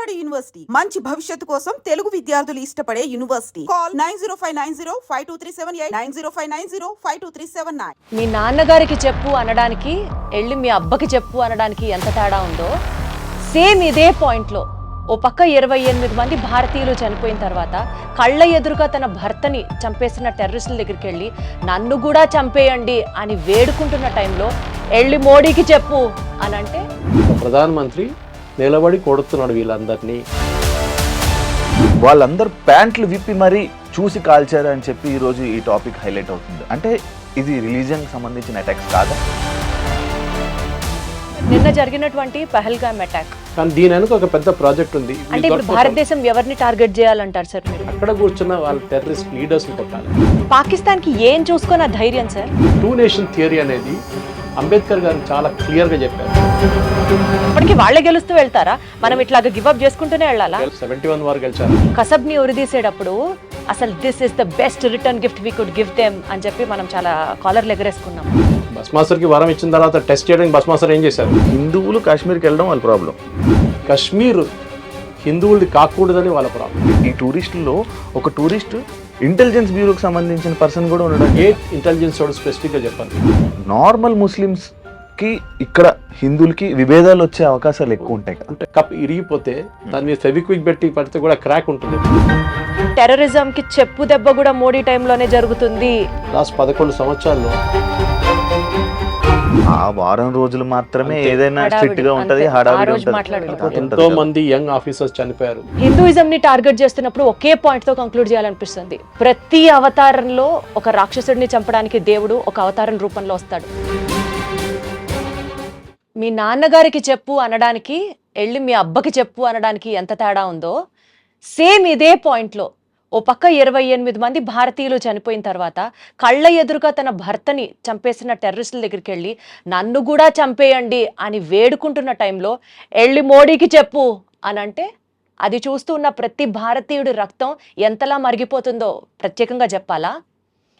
నిలబడే యూనివర్సిటీ, మంచి భవిష్యత్తు కోసం తెలుగు విద్యార్థులు ఇష్టపడే యూనివర్సిటీ. కాల్ 9059052378 9059052379. మీ నాన్నగారికి చెప్పు అనడానికి వెళ్ళి మీ అబ్బకి చెప్పు అనడానికి ఎంత తేడా ఉందో సేమ్ ఇదే పాయింట్లో ఓ పక్క 28 మంది భారతీయులు చనిపోయిన తర్వాత కళ్ళ ఎదురుగా తన భర్తని చంపేసిన టెర్రరిస్టుల దగ్గరికి వెళ్ళి నన్ను కూడా చంపేయండి అని వేడుకుంటున్న టైంలో వెళ్ళి మోడీకి చెప్పు అని అంటే ప్రధానమంత్రి నిలబడి కొడుతున్నాడు వీళ్ళందరినీ. వాళ్ళందరూ ప్యాంట్లు విప్పి మరీ చూసి కాల్చారు అని చెప్పి ఈరోజు ఈ టాపిక్ హైలైట్ అవుతుంది. అంటే ఇది రిలీజియన్కి సంబంధించిన అటాక్స్ కాదా? నిన్న జరిగినటువంటి పహల్గామ్ అటాక్, కానీ దీని వెనుక ఒక పెద్ద ప్రాజెక్ట్ ఉంది. అంటే ఇప్పుడు భారతదేశం ఎవరిని టార్గెట్ చేయాలంటారు సార్ మీరు? అక్కడ కూర్చున్న వాళ్ళ టెర్రరిస్ట్ లీడర్స్ కొట్టాలి. పాకిస్తాన్ కి ఏం చూసుకొని ఆ ధైర్యం సార్? టూ నేషన్ థియరీ అనేది అంబేద్కర్ గారు చాలా క్లియర్ గా చెప్పారు. ఇప్పటికీ వాళ్ళే గెలుస్తూ వెళ్తారా? మనం ఇట్లాగా గివ్ అప్ చేసుకుంటూనే వెళ్ళాలా? 71 వారు గెలిచారు. కసబ్ ని ఉరిదీసేటప్పుడు అసలు this is the best return gift we could give them అని చెప్పి మనం చాలా కాలర్లు ఎగరేసుకున్నాం. బస్ మాస్టర్ కి వరం ఇచ్చిన తర్వాత టెస్ట్ చేయడానికి బస్ మాస్టర్ ఏం చేశారు? హిందువులు కాశ్మీర్కి వెళ్ళడం వాళ్ళ ప్రాబ్లం. కశ్మీర్ హిందువులది కాకూడదని వాళ్ళ ప్రాబ్లం. ఈ టూరిస్టుల్లో ఒక టూరిస్ట్ ఇంటెలిజెన్స్ బ్యూరోకి సంబంధించిన పర్సన్ కూడా ఉండడం. ఏ ఇంటెలిజెన్స్ వాడు స్పెసిఫిక్గా చెప్పాలి. నార్మల్ ముస్లిమ్స్కి ఇక్కడ హిందువులకి విభేదాలు వచ్చే అవకాశాలు ఎక్కువ ఉంటాయి కదా. అంటే కప్ ఇరిగిపోతే దాని మీద ఫెవిక్విక్ పెట్టి పడితే కూడా క్రాక్ ఉంటుంది. టెర్రరిజం కి చెప్పు దెబ్బ కూడా మోడీ టైంలోనే జరుగుతుంది. లాస్ట్ 11 సంవత్సరాల్లో ఆ వారం రోజులు మాత్రమే ఏదైనా స్ట్రిక్ట్ గా ఉంటది, హడావిడి ఉంటది. ఎంతో మంది యంగ్ ఆఫీసర్స్ చనిపోయారు. హిందూయిజం ని టార్గెట్ చేస్తున్నప్పుడు ఒకే పాయింట్ తో కంక్లూడ్ చేయాలనిపిస్తుంది. ప్రతి అవతారంలో ఒక రాక్షసుడిని చంపడానికి దేవుడు ఒక అవతారం రూపంలో వస్తాడు. మీ నాన్నగారికి చెప్పు అనడానికి వెళ్ళి మీ అబ్బకి చెప్పు అనడానికి ఎంత తేడా ఉందో సేమ్ ఇదే పాయింట్లో ఓ పక్క 28 మంది భారతీయులు చనిపోయిన తర్వాత కళ్ళ ఎదురుగా తన భర్తని చంపేసిన టెర్రరిస్టుల దగ్గరికి వెళ్ళి నన్ను కూడా చంపేయండి అని వేడుకుంటున్న టైంలో వెళ్ళి మోడీకి చెప్పు అని అంటే అది చూస్తూ ఉన్న ప్రతి భారతీయుడి రక్తం ఎంతలా మరిగిపోతుందో ప్రత్యేకంగా చెప్పాలా?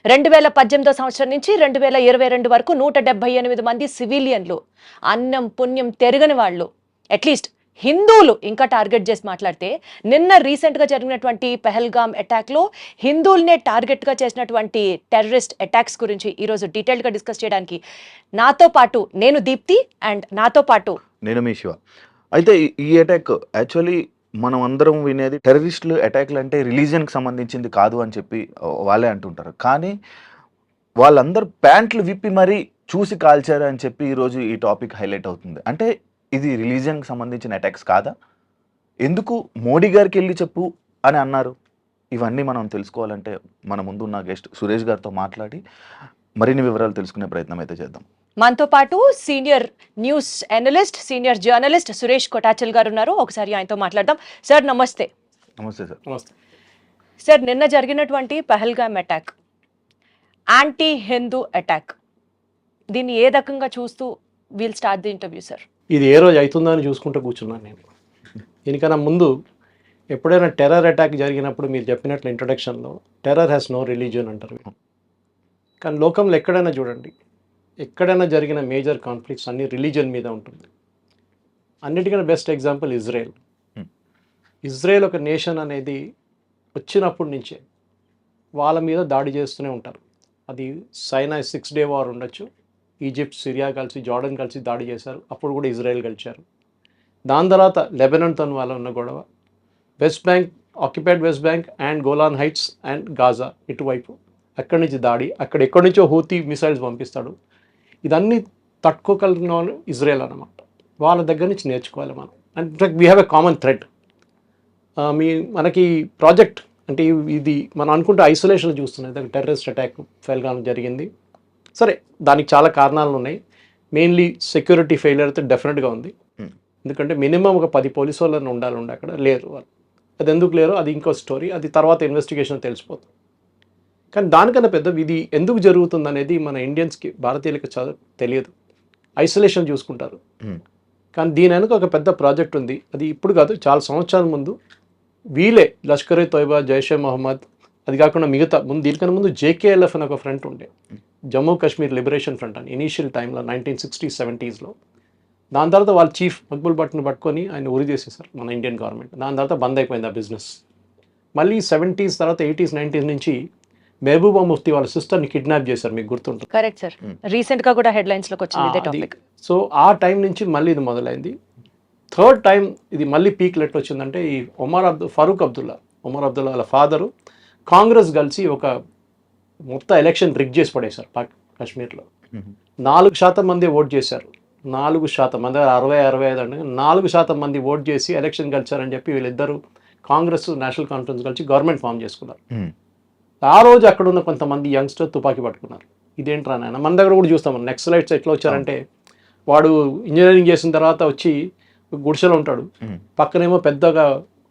2018 సంవత్సరం నుంచి 2022 వరకు 178 మంది సివిలియన్లు, అన్నం పుణ్యం తెరగని వాళ్ళు, అట్లీస్ట్ హిందువులు ఇంకా టార్గెట్ చేసి మాట్లాడితే నిన్న రీసెంట్గా జరిగినటువంటి పహల్గామ్ అటాక్లో హిందువులనే టార్గెట్గా చేసినటువంటి టెర్రరిస్ట్ అటాక్స్ గురించి ఈరోజు డీటెయిల్గా డిస్కస్ చేయడానికి నాతో పాటు నేను దీప్తి అండ్ నాతో పాటు నేను మీ శివ. అయితే ఈ అటాక్ యాక్చువల్లీ మనం అందరం వినేది టెర్రరిస్టులు అటాక్లు అంటే రిలీజియన్కి సంబంధించింది కాదు అని చెప్పి వాళ్ళే అంటుంటారు. కానీ వాళ్ళందరూ ప్యాంట్లు విప్పి మరీ చూసి కాల్చారు అని చెప్పి ఈరోజు ఈ టాపిక్ హైలైట్ అవుతుంది. అంటే ఇది రిలీజియన్కి సంబంధించిన అటాక్స్ కాదా? ఎందుకు మోడీ గారికి వెళ్ళి చెప్పు అని అన్నారు? ఇవన్నీ మనం తెలుసుకోవాలంటే మన ముందున్న గెస్ట్ సురేష్ గారితో మాట్లాడి మరిన్ని వివరాలు తెలుసుకునే ప్రయత్నం అయితే చేద్దాం. మనతో పాటు senior news analyst, senior journalist Suresh Kotachal గారు ఉన్నారు. ఒకసారి ఆయనతో మాట్లాడదాం. సార్ నమస్తే. నమస్తే సార్. నమస్తే సార్, నిన్న జరిగినటువంటి Pahalgam attack anti Hindu attack, దీన్ని ఏ రకంగా చూస్తూ we'll start the interview sir? ఇది ఏ రోజు అవుతుందో అని చూసుకుంటూ కూర్చున్నాను నేను. దీనికన్నా ముందు ఎప్పుడైనా టెర్రర్ అటాక్ జరిగినప్పుడు మీరు చెప్పినట్లు ఇంట్రొడక్షన్లో టెర్రర్ హ్యాస్ నో రిలీజియన్ అంటారు. కానీ లోకంలో ఎక్కడైనా చూడండి, ఎక్కడైనా జరిగిన మేజర్ కాన్ఫ్లిక్ట్స్ అన్ని రిలీజియన్ మీద ఉంటుంది. అన్నిటికన్నా బెస్ట్ ఎగ్జాంపుల్ ఇజ్రాయెల్. ఇజ్రాయెల్ ఒక నేషన్ అనేది వచ్చినప్పటి నుంచే వాళ్ళ మీద దాడి చేస్తూనే ఉంటారు. అది సైనా 6 డే వార్ ఉండొచ్చు, ఈజిప్ట్, సిరియా కలిసి, జార్డన్ కలిసి దాడి చేశారు, అప్పుడు కూడా ఇజ్రాయెల్ గెలిచారు. దాని తర్వాత లెబనాన్తో వాళ్ళ ఉన్న గొడవ, west bank, occupied west bank and Golan heights and Gaza ఇటువైపు, అక్కడి నుంచి దాడి, ఎక్కడి నుంచో హూతీ మిసైల్స్ పంపిస్తాడు. ఇదన్నీ తట్టుకోగలిగిన వాళ్ళు ఇజ్రాయెల్ అన్నమాట. వాళ్ళ దగ్గర నుంచి నేర్చుకోవాలి మనం. And in fact we have a common thread. మనకి ప్రాజెక్ట్ అంటే ఇది మనం అనుకుంటే ఐసోలేషన్ చూస్తున్నాయి. టెర్రరిస్ట్ అటాక్ పహల్గామ్ జరిగింది. సరే, దానికి చాలా కారణాలు ఉన్నాయి. మెయిన్లీ సెక్యూరిటీ ఫెయిలియర్ అయితే డెఫినెట్గా ఉంది. ఎందుకంటే మినిమం ఒక 10 పోలీసు వాళ్ళని ఉండాలి అక్కడ, లేరు వాళ్ళు. అది ఎందుకు లేరు అది ఇంకో స్టోరీ, అది తర్వాత ఇన్వెస్టిగేషన్ తెలిసిపోతుంది. కానీ దానికన్నా పెద్ద ఇది ఎందుకు జరుగుతుంది అనేది మన ఇండియన్స్కి, భారతీయులకి తెలియదు. ఐసోలేషన్ చూసుకుంటారు. కానీ దీని వెనుక ఒక పెద్ద ప్రాజెక్ట్ ఉంది. అది ఇప్పుడు కాదు, చాలా సంవత్సరాల ముందు వీలే లష్కర్ ఏ తోయిబా, జైషే మొహమ్మద్, అది కాకుండా మిగతా దీనికన్నా ముందు JKLF అని ఒక ఫ్రంట్ ఉండే, జమ్మూ కాశ్మీర్ లిబరేషన్ ఫ్రంట్ అని. ఇనీషియల్ టైంలో 1960s, 70sలో దాని తర్వాత వాళ్ళ చీఫ్ మక్బుల్ భట్ని పట్టుకొని ఆయన ఉరి చేసేసారు మన ఇండియన్ గవర్నమెంట్. దాని తర్వాత బంద్ అయిపోయింది ఆ బిజినెస్. మళ్ళీ 70s తర్వాత 80s 90s నుంచి మెహబూబా ముఫ్తీ వాళ్ళ సిస్టర్ని కిడ్నాప్ చేశారు, మీకు గుర్తుంటుంది. కరెక్ట్ సార్, రీసెంట్ గా కూడా హెడ్లైన్స్ లోకి వచ్చింది ఇదే టాపిక్. సో ఆ టైం నుంచి మళ్ళీ ఇది మొదలైంది. థర్డ్ టైం ఇది మళ్ళీ పీక్ లెట్ వచ్చిందంటే ఈ ఫరూక్ అబ్దుల్లా వాళ్ళ ఫాదరు కాంగ్రెస్ కలిసి ఒక మొత్తం ఎలక్షన్ రిగ్ చేసి పడేశారు కాశ్మీర్లో. 4% మంది ఓట్ చేశారు. 4% మంది 65 అంటే 4% మంది ఓట్ చేసి ఎలక్షన్ గెలిచారని చెప్పి వీళ్ళిద్దరూ కాంగ్రెస్ నేషనల్ కాన్ఫరెన్స్ కలిసి గవర్నమెంట్ ఫామ్ చేసుకున్నారు. ఆ రోజు అక్కడ ఉన్న కొంతమంది యంగ్స్టర్ తుపాకీ పట్టుకున్నారు. ఇదేంట్రా నాయన, మన దగ్గర కూడా చూస్తాం. నెక్సలైట్స్ ఎట్లా వచ్చారంటే, వాడు ఇంజనీరింగ్ చేసిన తర్వాత వచ్చి గుడిసెలో ఉంటాడు, పక్కనేమో పెద్దగా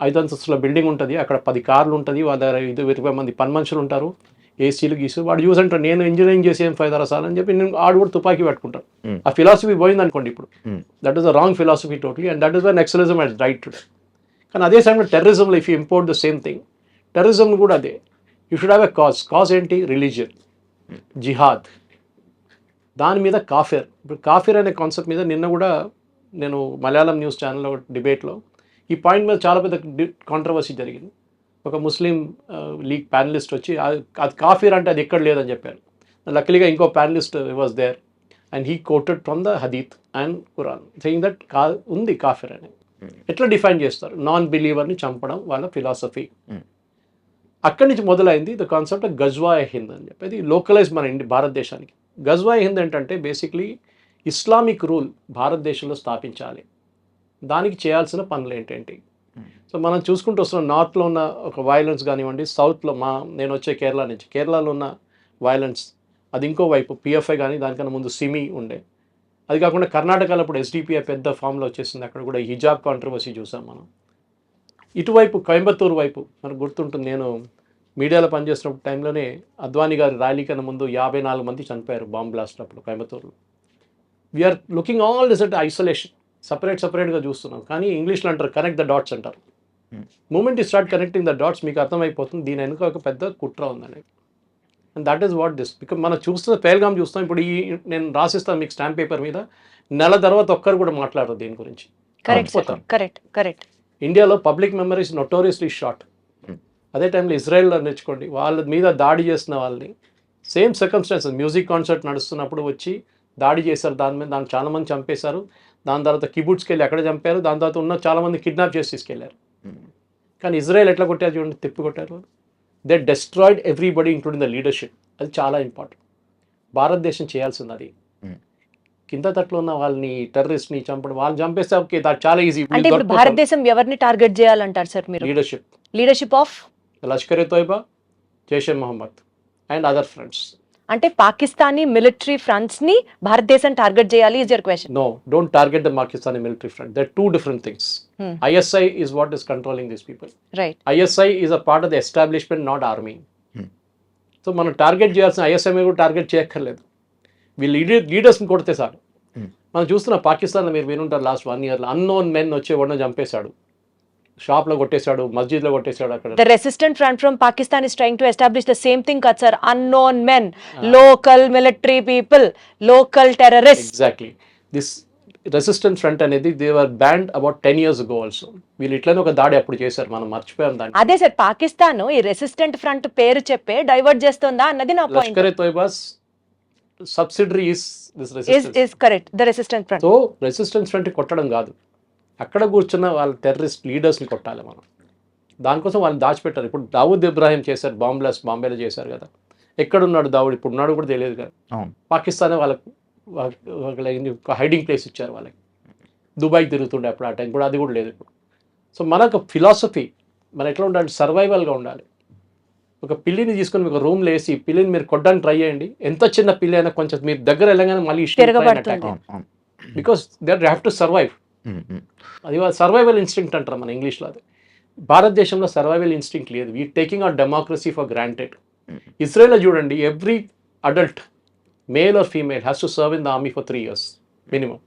5 అంతస్తుల బిల్డింగ్ ఉంటుంది, అక్కడ 10 కార్లు ఉంటుంది, వాళ్ళ దగ్గర 20 మంది పని మనుషులు ఉంటారు, ఏసీలు గీసు. వాడు చూసి అంటాడు నేను ఇంజనీరింగ్ చేసి ఏం ఫైదా సార్ అని చెప్పి నేను ఆడు కూడా తుపాకీ పట్టుకుంటాడు. ఆ ఫిలాసఫీ పోయింది అనుకోండి ఇప్పుడు. That is the wrong philosophy totally, and that is why naxalism has right today. కానీ అదే సమయంలో టెర్రరిజంలో if you import the same thing, terrorism కూడా అదే. You should have a cause ఏంటి? రిలీజియన్, జిహాద్, దాని మీద కాఫిర్. ఇప్పుడు కాఫిర్ అనే కాన్సెప్ట్ మీద నిన్న కూడా నేను మలయాళం న్యూస్ ఛానల్లో డిబేట్లో ఈ పాయింట్ మీద చాలా పెద్ద కాంట్రవర్సీ జరిగింది. ఒక ముస్లిం లీగ్ ప్యానలిస్ట్ వచ్చి అది కాఫిర్ అంటే అది ఎక్కడ లేదని చెప్పారు. లక్కీగా ఇంకో panelist was there and he quoted from the hadith and Quran saying that ఉంది కాఫిర్ అని. ఎట్లా డిఫైన్ చేస్తారు? నాన్ బిలీవర్ని చంపడం వాళ్ళ ఫిలాసఫీ. అక్కడి నుంచి మొదలైంది ద కాన్సెప్ట్ ఆఫ్ గజ్వా-ఎ హింద్ అని చెప్పేది లోకలైజ్ మన భారతదేశానికి. గజ్వా-ఎ హింద్ ఏంటంటే బేసిక్లీ ఇస్లామిక్ రూల్ భారతదేశంలో స్థాపించాలి, దానికి చేయాల్సిన పనులు ఏంటేంటి. సో మనం చూసుకుంటూ వస్తున్నాం, నార్త్లో ఉన్న ఒక వైలెన్స్ కానివ్వండి, సౌత్లో నేను వచ్చే కేరళ నుంచి, కేరళలో ఉన్న వైలెన్స్ అది ఇంకో వైపు పిఎఫ్ఐ కానీ దానికన్నా ముందు సిమి ఉండే. అది కాకుండా కర్ణాటకలో ఇప్పుడు ఎస్డిపిఐ పెద్ద ఫామ్లో వచ్చేసింది, అక్కడ కూడా హిజాబ్ కాంట్రవర్సీ చూసాం మనం. ఇటువైపు కోయంబత్తూరు వైపు మనకు గుర్తుంటుంది, నేను మీడియాలో పనిచేస్తున్న టైంలోనే అద్వానీ గారి ర్యాలీ కన్నా ముందు 54 మంది చనిపోయారు బాంబ్ బ్లాస్ట్ అప్పుడు కోయంబత్తూరులో. We're looking all this at isolation, సపరేట్గా చూస్తున్నాం. కానీ ఇంగ్లీష్లో అంటారు కనెక్ట్ ద డాట్స్ అంటారు. Moment we start connecting the dots మీకు అర్థమైపోతుంది దీని వెనుక ఒక పెద్ద కుట్ర ఉందని. And that is what this. Because మనం చూస్తున్న పేల్గామ్ చూస్తాం. ఇప్పుడు నేను రాసిస్తాను మీకు స్టాంప్ పేపర్ మీద, నెల తర్వాత ఒక్కరు కూడా మాట్లాడరు దీని గురించి. కరెక్ట్. ఇండియాలో పబ్లిక్ మెమరీస్ నోటోరియస్లీ షార్ట్. అదే టైంలో ఇజ్రాయెల్లో నేర్చుకోండి, వాళ్ళ మీద దాడి చేసిన వాళ్ళని సేమ్ సర్కమ్స్టాన్సెస్, మ్యూజిక్ కాన్సర్ట్ నడుస్తున్నప్పుడు వచ్చి దాడి చేశారు, దాన్ని చాలామంది చంపేశారు. దాని తర్వాత కిబుట్స్కి వెళ్ళి అక్కడ చంపారు, దాని తర్వాత ఉన్న చాలామంది కిడ్నాప్ చేసి తీసుకెళ్లారు. కానీ ఇజ్రాయెల్ ఎట్లా కొట్టారు చూడండి, తిప్పి కొట్టారు. They destroyed everybody including the leadership. అది చాలా ఇంపార్టెంట్. భారతదేశం చేయాల్సింది అది. కింద తట్లో ఉన్న వాళ్ళని టెర్రరిస్ట్ని చంపడం, వాళ్ళు చంపేస్తే ఓకే, దాట్ చాలా ఈజీ. అంటే ఇప్పుడు భారతదేశం ఎవరిని టార్గెట్ చేయాలంటారు సార్ మీరు? Leadership of Lashkar e Taiba, Jaish e Mohammed and other friends. అంటే పాకిస్తానీ మిలిటరీ ఫ్రంట్స్ ని భారతదేశం టార్గెట్ చేయాలి is your question? No, don't target the Pakistani military front. They're two different things. ISI is what is controlling these people. Right. ISI is a part of the establishment, not army. So మనం target చేయాల్సిన ISI మీద కూడా target చేయక్కర్లేదు. వీళ్ళు లీడర్స్ని కొడితే sir. మనం చూస్తున్న పాకిస్తాన్లో మీరు వినుంటారు లాస్ట్ 1 year అన్నోన్ మెన్ వచ్చి ఎవరినో చంపేశాడు, షాప్లో కొట్టేశాడు, మస్జిద్లో కొట్టేశాడు. అక్కడ the resistant front from Pakistan is trying to establish the same thing kad sir, unknown men, local military people, local terrorists. Exactly. This resistance front అనేది they were banned about 10 years ago also. వీళ్ళు ఇట్లనే ఒక దాడి అప్పుడు చేశారు, మనం మర్చిపోయాం దాన్ని. అదే సార్, పాకిస్తాన్ ఈ రెసిస్టెంట్ ఫ్రంట్ పేరు చెప్పే డైవర్ట్ చేస్తుందా అన్నది నా point. Lashkar e Taiba's subsidiary is this resistance. is correct, the resistant front. So resistance front కొట్టడం కాదు, అక్కడ కూర్చున్న వాళ్ళ టెర్రరిస్ట్ లీడర్స్ని కొట్టాలి మనం. దానికోసం వాళ్ళు దాచిపెట్టారు. ఇప్పుడు దావుద్ ఇబ్రాహిం చేశారు, బాంబ్ బ్లాస్ట్ బాంబేలో చేశారు కదా. ఎక్కడున్నాడు దావుడ్? ఇప్పుడు ఉన్నాడు కూడా తెలియదు కదా. పాకిస్తానే వాళ్ళకి హైడింగ్ ప్లేస్ ఇచ్చారు వాళ్ళకి. దుబాయ్కి తిరుగుతుండే అప్పుడు, ఆ టైం కూడా అది కూడా లేదు ఇప్పుడు. సో మనకు ఫిలాసఫీ మనం ఎట్లా ఉండాలి? సర్వైవల్గా ఉండాలి. ఒక పిల్లిని తీసుకొని మీకు రూమ్లో వేసి పిల్లిని మీరు కొట్టడానికి ట్రై చేయండి, ఎంత చిన్న పిల్లి అయినా కొంచెం మీరు దగ్గర వెళ్ళగానే మళ్ళీ because they have to survive. అది సర్వైవల్ ఇన్స్టింక్ట్ అంటారు మన ఇంగ్లీష్లో. అది భారతదేశంలో సర్వైవల్ ఇన్స్టింక్ట్ లేదు. We taking our democracy for granted. ఇజ్రాయెల్లో చూడండి, every adult male or female has to serve in the army for 3 years minimum.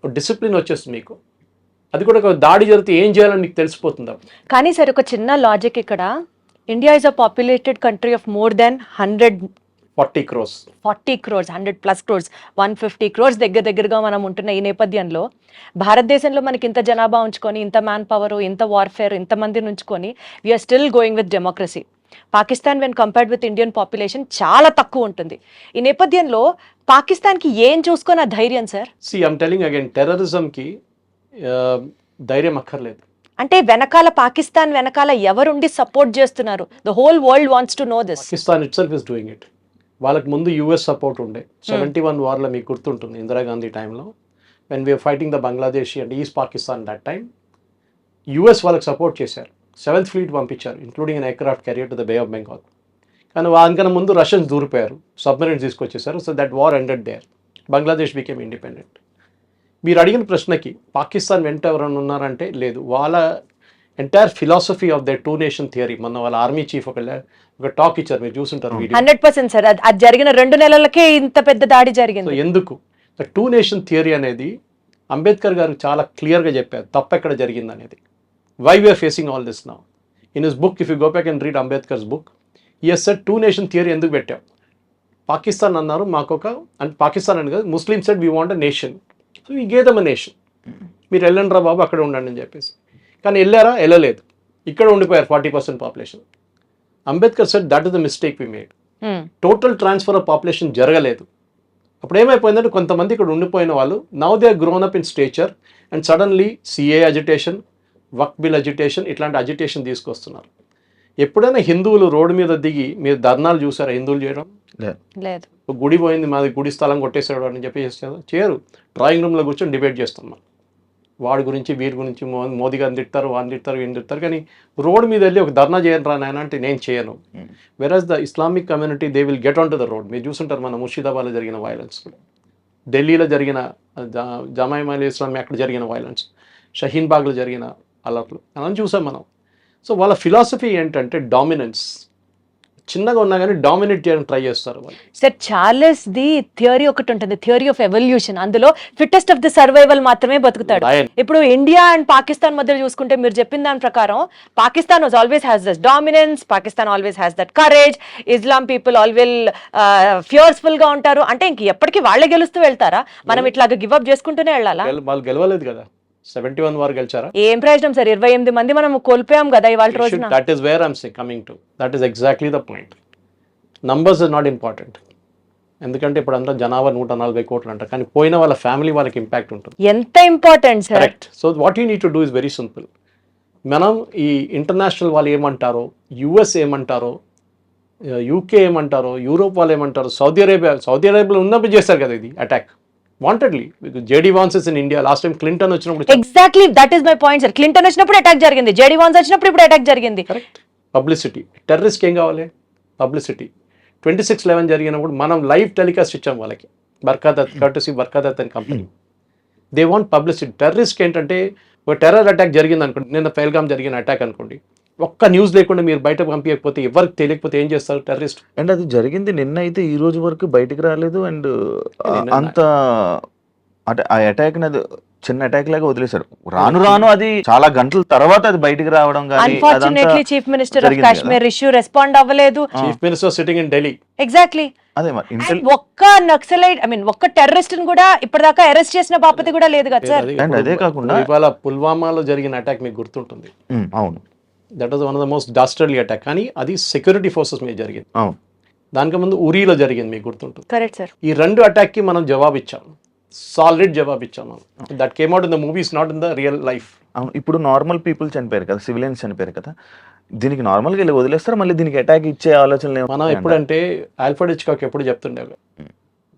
Discipline వచ్చేస్తుంది మీకు. అది కూడా ఒక దాడి జరిగితే ఏం చేయాలని మీకు తెలిసిపోతుంది. కానీ సార్ ఒక చిన్న లాజిక్ ఇక్కడ, India is a populated country of more than 100 40 crores. 40 crores, 100+ crores, 150 crores దగ్గరగా మనం ఉంటున్న ఈ నేపథ్యంలో భారతదేశంలో మనకి ఇంత జనాభా ఉంచుకొని, ఇంత మ్యాన్ పవర్, ఇంత వార్ఫేర్, ఇంతమందిని ఉంచుకొని we are still going with democracy. Pakistan when compared with Indian population చాలా తక్కువ ఉంటుంది. ఈ నేపథ్యంలో పాకిస్తాన్కి ఏం చూసుకొని ఆ ధైర్యం sir? See, I'm telling you again, టెర్రరిజంకి ధైర్యం అక్కర్లేదు. అంటే పాకిస్తాన్ వెనకాల ఎవరుండి సపోర్ట్ చేస్తున్నారు? The whole world wants to know this. Pakistan it self is doing it. వాళ్ళకి ముందు యుఎస్ సపోర్ట్ ఉండే 71 వార్లో మీకు గుర్తుంటుంది, ఇందిరాగాంధీ టైంలో when we're fighting the Bangladeshi and East Pakistan that time US వాళ్ళకి సపోర్ట్ చేశారు. 7th ఫ్లీట్ పంపించారు, including an aircraft carrier to the Bay of Bengal. కానీ దానికన్నా ముందు రష్యన్స్ దూరిపోయారు, సబ్మెరైన్స్ తీసుకొచ్చేసారు. So that war ended there, Bangladesh became independent. మీరు అడిగిన ప్రశ్నకి పాకిస్తాన్ వెంట ఎవరైనా ఉన్నారంటే లేదు. వాళ్ళ entire philosophy of the 2 nation theory, మొన్న వాళ్ళ ఆర్మీ చీఫ్ ఒక టాక్ ఇచ్చారు, మీరు చూసుంటారు వీడియో. 100% సార్, అది జరిగిన 2 నెలలకే ఇంత పెద్ద దాడి జరిగింది. సో ఎందుకు ద 2 నేషన్ థియరీ అనేది అంబేద్కర్ గారు చాలా క్లియర్గా చెప్పారు తప్పు ఎక్కడ జరిగింది అనేది. Why we're facing all this now in his book. If you go back and read Ambedkar's book, he has said 2 nation theory ఎందుకు పెట్టాం. పాకిస్తాన్ అన్నారు మాకొక, అంటే పాకిస్తాన్ అని కాదు, Muslim said we want a nation, so ఈ గేదమ్ నేషన్, మీరు వెళ్ళండి రా బాబు అక్కడ ఉండండి అని చెప్పేసి. కానీ వెళ్ళారా? వెళ్ళలేదు, ఇక్కడ ఉండిపోయారు 40% population. Ambedkar said that is the mistake we made. Total transfer of population జరగలేదు. అప్పుడు ఏమైపోయిందంటే కొంతమంది ఇక్కడ ఉండిపోయిన వాళ్ళు now they are grown up in stature and suddenly CAA agitation, Waqf bill agitation, ఇట్లాంటి అజిటేషన్ తీసుకొస్తున్నారు. ఎప్పుడైనా హిందువులు రోడ్డు మీద దిగి మీరు ధర్నాలు చూసారా హిందువులు చేయడం? లేదు. గుడి పోయింది, మాది గుడి స్థలం కొట్టేసాడు అని చెప్పి చేయరు. డ్రాయింగ్ రూమ్లో కూర్చొని డిబేట్ చేస్తున్నాం, వాడి గురించి వీరి గురించి, మోదీ గారిని తిడతారు, వాడిని తిడతారు, వీడిని తిడతారు. కానీ రోడ్ మీద వెళ్ళి ఒక ధర్నా చేయను రా నాయన అంటే నేను చేయను. వెరాజ్ the Islamic community they will get on to the road. మీరు చూసుంటారు మన ముర్షిదాబాద్లో జరిగిన వైలెన్స్, ఢిల్లీలో జరిగిన జమాయిల్ ఇస్లామీ అక్కడ జరిగిన వైలెన్స్, షహీన్ బాగ్లో జరిగిన అలర్ట్లు అని చూసాం మనం. సో వాళ్ళ ఫిలాసఫీ ఏంటంటే డామినెన్స్. చిన్నగా ఉన్నా కానీ డామినేట్ చేయడానికి ట్రై చేస్తారు వాళ్ళు. సార్ చార్లెస్ ది థియరీ ఒకటి ఉంటుంది, థియరీ ఆఫ్ ఎవల్యూషన్. అందులో ఫిట్టెస్ట్ ఆఫ్ ది సర్వైవల్ మాత్రమే బతుకుతాడు. ఇప్పుడు ఇండియా అండ్ పాకిస్తాన్ మధ్య చూసుకుంటే మీరు చెప్పిన దాని ప్రకారం Pakistan was always has that dominance, Pakistan always has that courage, Islam people always fearful గా ఉంటారు. అంటే ఇంక ఎప్పటికీ వాళ్ళే గెలుస్తూ వెళ్తారా? మనం ఇట్లాగా గివ్ అప్ చేసుకుంటూనే వెళ్ళాలా? వాళ్ళు గెలవలేదు కదా, 71 వారు గెలిచారా? ఏం ప్రయోజనం సార్? 28 మంది మనం కోల్పోయాం కదా ఇవాళ రోజున. That is where I'm coming to. That is exactly the point. Numbers is not important. ఎందుకంటే ఇప్పుడు అంతా జనాభా 140 కోట్లు అంటారు, కానీ పోయిన వాళ్ళ ఫ్యామిలీ వాళ్ళకి ఇంపాక్ట్ ఉంటుంది. ఎంత important sir. Correct. So what you need to do is very simple. మనం ఈ ఇంటర్నేషనల్ వాళ్ళు ఏమంటారో, యుఎస్ ఏమంటారో, యూకే ఏమంటారో, యూరోప్ వాళ్ళు ఏమంటారో, సౌదీ అరేబియాలో ఉన్నప్పుడు చేస్తారు కదా ఇది attack wantedly. JD Vance in India last time Clinton వచ్చినప్పుడు. Exactly that is my point sir. Clinton వచ్చినప్పుడు అటాక్ జరిగింది, జేడీ వాన్స్ వచ్చినప్పుడు ఇప్పుడు అటాక్ జరిగింది. కరెక్ట్. పబ్లిసిటీ. టెర్రరిస్ట్ ఏం కావాలి? పబ్లిసిటీ. 26/11 జరిగినప్పుడు మనం లైవ్ టెలికాస్ట్ ఇచ్చాం వాళ్ళకి, బర్కాదత్ కర్టసీ బర్కాదత్ అని కంపెనీ. They want publicity. టెర్రరిస్ట్కి ఏంటంటే ఒక టెర్రర్ అటాక్ జరిగింది అనుకోండి, నిన్న పెహల్గాం జరిగిన అటాక్ అనుకోండి, ఒక్క న్యూస్ లేకుండా మీరు బయట పంపించకపోతే, ఎవరికి తెలియకపోతే ఏం చేస్తారు టెర్రరిస్ట్? అండ్ అది జరిగింది నిన్న అయితే ఈ రోజు వరకు బయటికి రాలేదు. అండ్ అంత అంటే ఆ అటాక్ అది చిన్న అటాక్ లాగా వదిలేశారు. రాను అది చాలా గంటల తర్వాత అది బయటికి రావడం. Unfortunately chief minister of Kashmir issue respond అవ్వలేదు. Chief minister sitting in Delhi. Exactly. అదే ఒక్క నక్సలైట్ ఒక్క టెర్రరిస్ట్ ని కూడా ఇప్పటిదాకా అరెస్ట్ చేసిన బాపతి కూడా లేదు కదా సార్. అండ్ అదే కాకుండా ఇవాళ పుల్వామాలో జరిగిన అటాక్ మీకు గుర్తుంటుంది. అవును, that was one of the most dastardly attack. కానీ అది సెక్యూరిటీ ఫోర్సెస్ మీద జరిగింది. అవును, దానికి ముందు ఉరీలో జరిగింది, మీకు గుర్తుంటుంది. Correct sir. ఈ 2 అటాక్కి మనం జవాబు ఇచ్చాం, సాలిడ్ జవాబు ఇచ్చాం. That came out in the movies, not in the real life. అవును. ఇప్పుడు నార్మల్ పీపుల్ చనిపోయారు కదా, సివిలియన్స్ చనిపోయారు కదా, దీనికి నార్మల్గా వెళ్ళి వదిలేస్తారు, మళ్ళీ దీనికి అటాక్ ఇచ్చే ఆలోచన. మనం ఎప్పుడంటే ఆల్ఫ్రెడ్ హిచ్కాక్ ఎప్పుడు చెప్తుండే,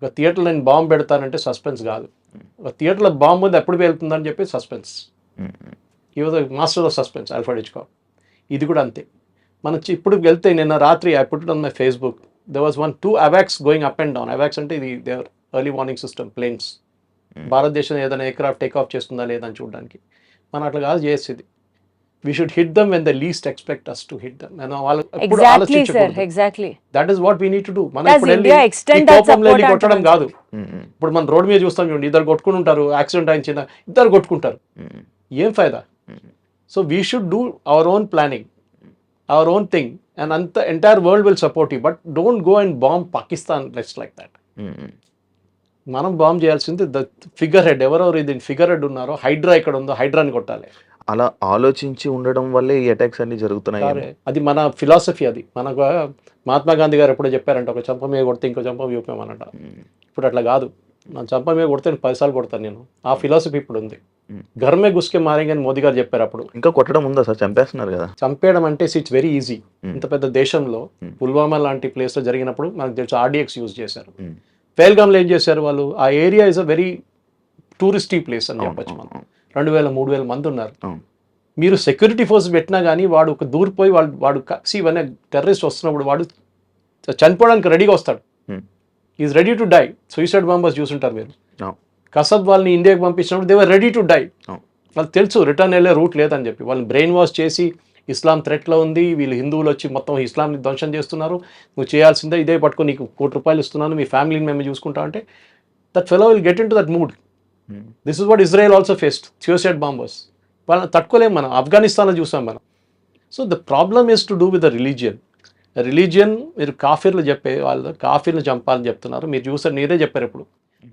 ఒక థియేటర్లో నేను బాంబు పెడతానంటే సస్పెన్స్ కాదు, ఒక థియేటర్లో బాంబు ఉంది ఎప్పుడు వెళ్తుందని చెప్పి సస్పెన్స్. ఈ was master of suspense Alfred Hitchcock. ఇది కూడా అంతే. మనం ఇప్పుడు వెళ్తే నిన్న రాత్రి I put it on my Facebook, there was 2 AWACS going up and down. AWACS అంటే ఇది their early warning system planes. భారతదేశం ఏదైనా ఎయిర్క్రాఫ్ట్ టేక్ ఆఫ్ చేస్తుందా లేదని చూడడానికి. మనం అట్లా కాదు చేసేది. We should hit them when they least expect us to hit them. Exactly sir, exactly. That is what we need to do. మనం ఇప్పుడు కొట్టడం కాదు. ఇప్పుడు మనం రోడ్ మీద చూస్తాం చూడండి, ఇద్దరు కొట్టుకుని ఉంటారు, యాక్సిడెంట్ అయిన చిన్న ఇద్దరు కొట్టుకుంటారు, ఏం ఫైదా? So we should do our own planning, our own thing and అంత entire world will support you, but don't go and bomb Pakistan let's like that. మనం బాంబ్ చేయాల్సింది ద ఫిగర్ హెడ్, ఎవరెవరు దీని ఫిగర్ హెడ్ ఉన్నారో, హైడ్రా ఇక్కడ ఉందో హైడ్రాని కొట్టాలి. అలా ఆలోచించి ఉండడం వల్లే ఈ అటాక్స్ అన్ని జరుగుతున్నాయి. అది మన ఫిలాసఫీ. అది మనకు మహాత్మా గాంధీ గారు ఎప్పుడో చెప్పారంట, ఒక చంప మీద కొడితే ఇంకో చంప చూపామన్నట. ఇప్పుడు అట్లా కాదు, నా చంప మీద కొడితే 10 సార్లు కొడతాను నేను. ఆ ఫిలాసఫీ ఇప్పుడు ఉంది. ఘర్మే గుస్కే మారేంగే అని మోదీ గారు చెప్పారు అప్పుడు. ఇంకా కొట్టడం ఉందా సార్? చంపేస్తున్నారు కదా. చంపేయడం అంటే ఇట్స్ వెరీ ఈజీ. ఇంత పెద్ద దేశంలో పుల్వామా లాంటి ప్లేస్లో జరిగినప్పుడు మనకు తెలుసు RDX యూజ్ చేశారు. పేల్గామ్లో ఏం చేశారు వాళ్ళు? ఆ area is a very touristy place అని చెప్పచ్చు. మనం 2,000-3,000 మంది ఉన్నారు. మీరు సెక్యూరిటీ ఫోర్స్ పెట్టినా కానీ వాడు ఒక దూరిపోయి వాడు ఇవన్నీ టెర్రరిస్ట్ వస్తున్నప్పుడు వాడు చనిపోవడానికి రెడీగా వస్తాడు. Is ready to die. Suicide bombers చూసుంటారు మీరు. కసబ్ వాళ్ళని ఇండియాకి పంపించినప్పుడు they were ready to die. వాళ్ళకి తెలుసు రిటర్న్ వెళ్ళే రూట్ లేదని చెప్పి. వాళ్ళని బ్రెయిన్ వాష్ చేసి ఇస్లాం థ్రెట్లో ఉంది, వీళ్ళు హిందువులు వచ్చి మొత్తం ఇస్లాంని ధ్వంసం చేస్తున్నారు, నువ్వు చేయాల్సిందే ఇదే పట్టుకొని నీకు ₹1,00,00,000 ఇస్తున్నాను, మీ ఫ్యామిలీని మేము చూసుకుంటా అంటే that fellow will get in to that mood. This is what Israel also faced, suicide bombers. వాళ్ళని తట్టుకోలేము మనం. ఆఫ్ఘనిస్తాన్లో చూసాం మనం. So the problem is to do with the religion. మీరు కాఫీర్లు చెప్పే వాళ్ళు కాఫీర్లు చంపాలని చెప్తున్నారు. మీరు చూసారు, మీరే చెప్పారు ఇప్పుడు.